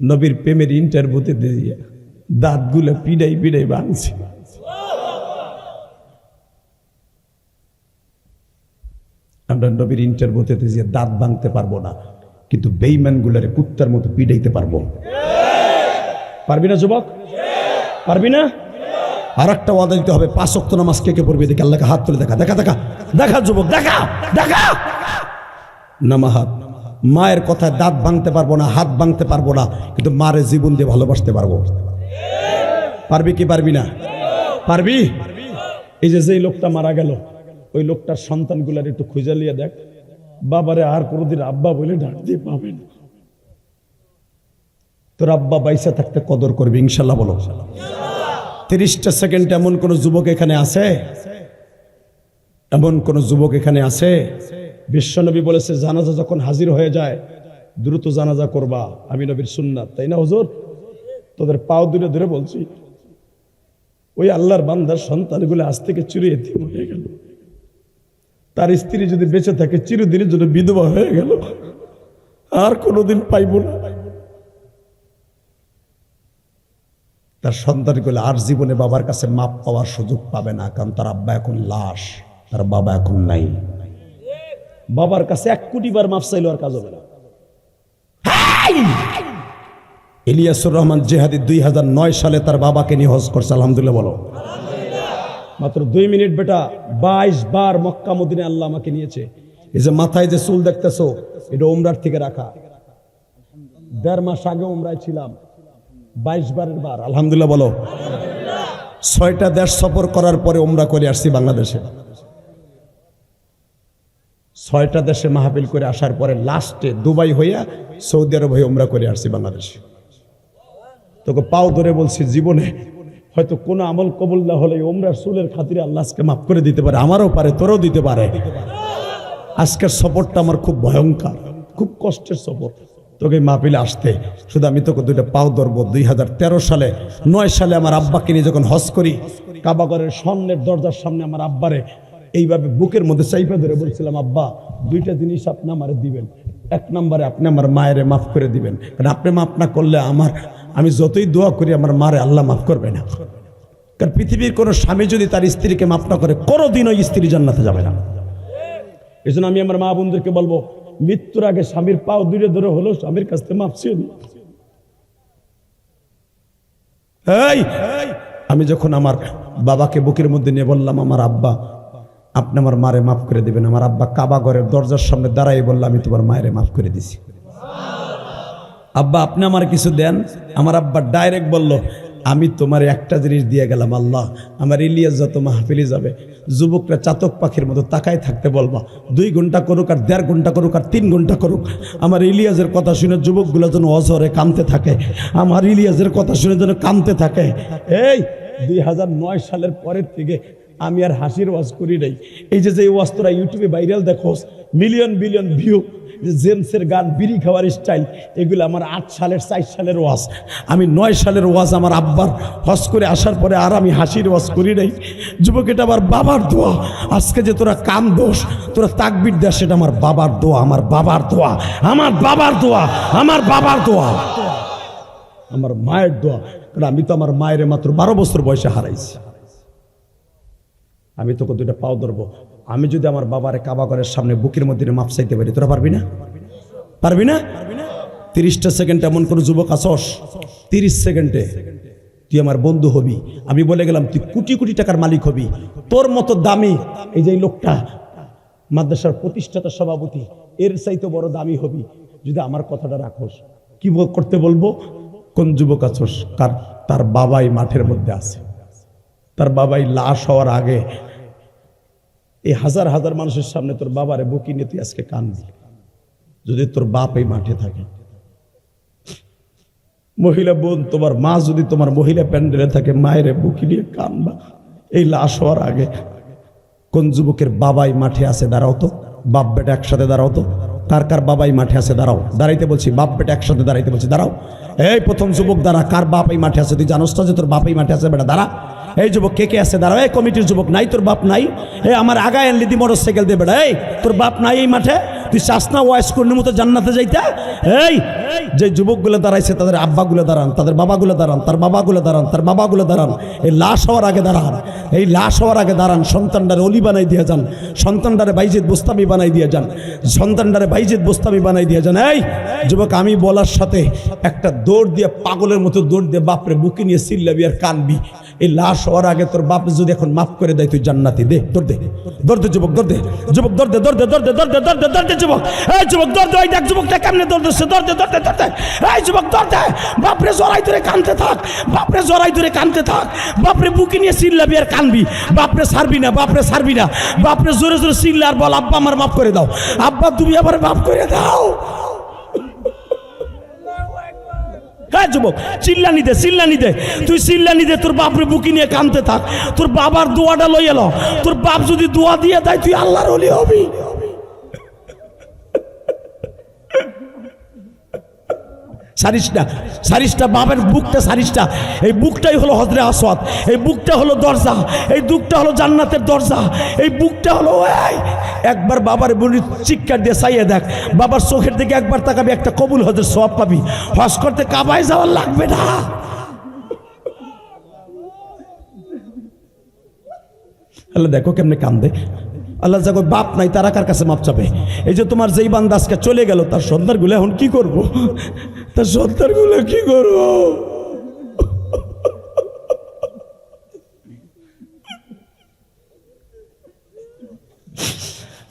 নবীর প্রেমের ইন্টারভিউতে দিয়ে দাঁতগুলো পিড়াই পিড়াই ভাঙছি। আমরা নবীর ইন্টারভিউতে দিয়ে দাঁত ভাঙতে পারবো না, কিন্তু বেঈমানগুলারে কুত্তার মতো পিড়াইতে পারবো। পারবি না যুবক? পারবি না? আর একটা ওয়াদা দিতে হবে, 5 ওয়াক্ত নামাজ কে কে পড়বে? দেখে আল্লাহকে হাত তুলে দেখা, দেখা দেখা দেখা যুবক, দেখা দেখা নামা হাত। মায়ের কথায় দাঁত ভাঙতে পারবো না, হাত ভাঙতে পারবো না, কিন্তু মারে জীবন দিয়ে ভালোবাসতে পারবো। পারবি কি পারবি না? পারবি? এই যে যেই লোকটা মারা গেল, ওই লোকটার সন্তানগুলার একটু খুঁজে লিয়ে দেখ, বাবারে আর কোনোদিন আব্বা বলে ডাক দিয়ে পাবে না। তোর আব্বা বাইসা থাকতে কদর করবি ইনশাল্লাহ। বলো 30টা সেকেন্ড। এমন কোন যুবক এখানে আছে? এমন কোন যুবক এখানে আছে? বিশ্বনবী বলেছে জানাজা যখন হাজির হয়ে যায় দ্রুত জানাজা করবা, আমি নবীর সুন্নাত, তাই না হুজুর? তোদের পাও দূরে দূরে বলছি, ওই আল্লাহর বান্দার সন্তানগুলো আজ থেকে চুরিয়ে হয়ে গেল। তার স্ত্রী যদি বেঁচে থাকে চিরদিনের জন্য বিধবা হয়ে গেল, আর কোনোদিন পাইব না। তার সন্তানগুলো আর জীবনে বাবার কাছে মাপ পাওয়ার সুযোগ পাবে না, কারণ তার আব্বা এখন লাশ, তার বাবা এখন নাই। বাবার কাছে 1 কোটি বার মাপ চাইলো আর কাজ হবে না। ইলিয়াসুর রহমান জিহাদি 2009 সালে তার বাবাকে নিয়ে হজ করছে, আলহামদুলিল্লাহ বলো। মাত্র 2 মিনিট বেটা, 22 বার মক্কা মদিনায় আল্লাহ আমাকে নিয়েছে। এই যে মাথায় যে চুল দেখতেছো, এটা উমরার থেকে রাখা। 1.5 মাস আগে উমরায় ছিলাম, 22 বারের বার, আলহামদুলিল্লাহ বলো। 6টা দেশ সফর করার পরে উমরা করে আসছি বাংলাদেশে। 6টা দেশে মাহফিল করে আসার পরে লাস্টে দুবাই হইয়া সৌদি আরব হয়ে উমরা করে আসছি বাংলাদেশে। তোকে পাও ধরে বলছি, জীবনে হয়তো কোনো আমল কবুল না হলে উমরার চুলের খাতিরে আল্লাহ আজকে মাফ করে দিতে পারে, আমারও পারে, তোরও দিতে পারে। আজকের সফরটা আমার খুব ভয়ঙ্কর, খুব কষ্টের সফর। তোকে মাহফিলে আসতে শুধু আমি তোকে 2টা পাও ধরবো। 2013 সালে 9 সালে আমার আব্বাকে নিয়ে যখন হজ করি, কাবাগরের সামনের দরজার সামনে আমার আব্বারে এইভাবে বুকের মধ্যে চাইপা ধরে বলছিলাম, আব্বা 2টা জিনিস আপনি আমারে দিবেন। 1 নম্বরে আপনি আমার মায়ের মাফ করে দিবেন, কারণ আপনি মাফ না করলে আমি যতই দোয়া করি আমার মারে আল্লাহ মাফ করবে না। কারণ পৃথিবীর কোনো স্বামী যদি তার স্ত্রীকে মাফ না করে, কোনোদিন ওই স্ত্রী জান্নাতে যাবে না। এই জন্য আমি আমার মা বোনদেরকে বলবো, মৃত্যুর আগে স্বামীর পাও 2টা ধরে হলো স্বামীর কাছ থেকে মাফ চেয়ে। আমি যখন আমার বাবাকে বুকের মধ্যে নিয়ে বললাম, আমার আব্বা আপনি আমার মারে মাফ করে দিবেন, আমার আব্বা কাবা ঘরের দরজার সামনে দাঁড়াই বললাম, আমি তোমার মায়ের মাফ করে দিছি। আব্বা আপনি আমার কিছু দেন? আমার আব্বা ডাইরেক্ট বলল, আমি তোমার একটা জিনিস দিয়ে গেলাম, আল্লাহ আমার ইলিয়াস যত মাহফিলে যাবে যুবকরা চাতক পাখির মতো তাকায় থাকতে বলবা। 2 ঘন্টা করুক আর 1.5 ঘন্টা করুক আর 3 ঘন্টা করুক, আমার ইলিয়াসের কথা শুনে যুবকগুলো যেন অঝরে কাঁদতে থাকে, আমার ইলিয়াসের কথা শুনে যেন কাঁদতে থাকে। এই 2009 সালের পরের থেকে আমি আর হাসির ওয়াজ করি নাই। এই যে ওয়াজ তোরা ইউটিউবে ভাইরাল দেখোস, মিলিয়ন বিলিয়ন ভিউ, জেমসের গান, বিড়ি খাওয়ার স্টাইল, এগুলো আমার 8 সালের 4 সালের ওয়াজ। আমি 9 সালের ওয়াজ আমার আব্বার হজ করে আসার পরে আর আমি হাসির ওয়াজ করি নাই। যুবক, এটা আমার বাবার দোয়া। আজকে যে তোরা কাম দোষ, তোরা তাকবীর দেশ, সেটা আমার বাবার দোয়া, আমার বাবার দোয়া, আমার বাবার দোয়া, আমার বাবার দোয়া, আমার মায়ের দোয়া। কারণ আমি তো আমার মায়ের মাত্র 12 বছর বয়সে হারাইছি। আমি তোকে 2টা পাও ধরবো। আমি যদি আমার বাবারে কাবাগরের সামনে বুকের মধ্যে মাপ চাইতে পারি, তোরা পারবি না? পারবি না? 30টা সেকেন্ড এমন কোন যুবক আসস, 30 সেকেন্ডে তুই আমার বন্ধু হবি। আমি বলে গেলাম তুই কোটি কোটি টাকার মালিক হবি। তোর মতো দামি এই যে লোকটা মাদ্রাসার প্রতিষ্ঠাতা সভাপতি, এর চাইতে বড় দামি হবি যদি আমার কথাটা রাখোস। কি করতে বলবো? কোন যুবক আসস তার বাবাই মাঠের মধ্যে আছে, তার বাবাই লাশ হওয়ার আগে এই হাজার হাজার মানুষের সামনে তোর বাবারে বুকি নিয়ে তুই আজকে কাঁদবি, যদি তোর বাপ এই মাঠে থাকে। মহিলা বোন, তোমার মা যদি তোমার মহিলা প্যান্ডেলে থাকে, মায়ের বুকি নিয়ে কাঁদবা এই লাশ হওয়ার আগে। কোন যুবকের বাবাই মাঠে আছে? দাঁড়াও তো, বাপ বেটা একসাথে দাঁড়াও তো। কার কার বাবাই মাঠে আছে? দাঁড়াও, দাঁড়াইতে বলছি, বাপ বেটা একসাথে দাঁড়াইতে বলছি, দাঁড়াও। এই প্রথম যুবক দাঁড়া, কার বাপ এই মাঠে আছে? তুই জানোস না যে তোর বাপ এই মাঠে আছে? বেটা দাঁড়া। এই যুবক কে কে আছে? দাঁড়াও। এই কমিটির যুবক, নাই তোর বাপ নাই? এই আমার আগায় আনলি দি মোটর সাইকেল দিয়ে বেটা, এই তোর বাপ নাই এই মাঠে? তুই চাস না ওয়াইস কর্ণের মতো জান্নাতে যাইতে? এই যে যুবকগুলো দাঁড়াইছে তাদের আব্বাগুলো দাঁড়ান, তাদের বাবাগুলো দাঁড়ান, তার বাবাগুলো দাঁড়ান, তার বাবাগুলো দাঁড়ান। এই লাশ হওয়ার আগে দাঁড়ান, এই লাশ হওয়ার আগে দাঁড়ান। সন্তানটারে অলি বানাই দিয়ে যান, সন্তানটারে বাইজিদ বোস্তামি বানাই দিয়ে যান, সন্তানটারে বাইজিদ বোস্তামি বানাই দিয়ে যান। এই যুবক, আমি বলার সাথে একটা দৌড় দিয়ে, পাগলের মতো দৌড় দিয়ে বাপরে বুকে নিয়ে চিল্লাবি আর কানবি। এই লাশ হওয়ার আগে তোর বাপ যদি এখন মাফ করে দেয়, তুই জান্নাতি। দে, দৌড় দে, দৌড় দে যুবক, দৌড় দে যুবক, দৌড় দে, দৌড় দে, দৌড় দে, দৌড় দে, দৌড় দে, দৌড় দে যুবক। এই যুবক দৌড় দে, ওই দেখ যুবকটা কেমনে দৌড় দিচ্ছে, দৌড় দে, দৌড় দে, দৌড় দে। এই যুবক দৌড় দে, বাপরে জড়াই ধরে কানতে থাক, বাপরে জড়াই ধরে কানতে থাক, বাপরে বুকে নিয়ে চিল্লাবি আর কানবি। বাপরে ছাড়বি না, বাপরে ছাড়বি না, বাপরে জোরে জোরে চিল্লা আর বল, আব্বা আমার মাফ করে দাও, আব্বা তুমি আবার মাফ করে দাও। হ্যাঁ যুবক, চিল্লানি দে, চিল্লানি দে, তুই চিল্লানি দে, তোর বাপরে বুকি নিয়ে কানতে থাক। তোর বাবার দোয়াটা লই এলো, তোর বাপ যদি দোয়া দিয়ে দেয় তুই আল্লাহর ওলি হবি। সারিসটা বাবার বুকটা, সারিসটা, এই বুকটাই হলো হজরে আসওয়াদ, এই বুকটা হলো দরজা, এই বুকটা হলো জান্নাতের দরজা, এই বুকটা হলো একবার বাবার বলি চিৎকার দিয়ে চাইয়ে দেখ, বাবার চোখের দিকে একবার তাকাবি, একটা কবুল হজের সওয়াব পাবি, হজ করতে কাবায় যাওয়ার লাগবে না। আল্লাহ দেখো কেমনে কান্দে। আল্লাহ যাগো বাপ নাই তারা কার কাছে মাপ চাবে? এই যে তোমার যেই বান্দা আজকে চলে গেল, তার সন্তানগুলো এখন কি করব? তার সন্তানগুলো কি করব?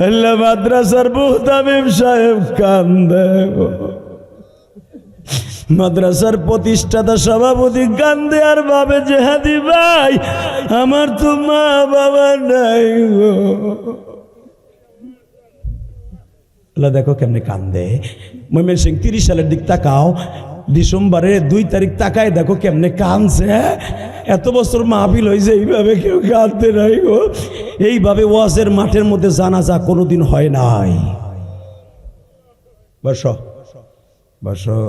আল্লাহ মাদ্রাসার মুহতামিম সাহেব কান্দে, মাদ্রাসার প্রতিষ্ঠাতা সভাপতি কান্দে, আর ভাবে যে হাদি ভাই আমার তো মা বাবা নাই গো। আল্লাহ দেখো কেমনে কান্দে। ময়মনসিংহ 30 সালের দিক তাকাও, ডিসেম্বরের 2 তারিখ তাকায় দেখো কেমনে কান্দছে। এত বছর মাহফিল হয়েছে, এইভাবে কেউ কাঁদতে নাই গো। এইভাবে ওয়াজের মাঠের মধ্যে জানাজা কোনোদিন হয় নাই। বসো বসো।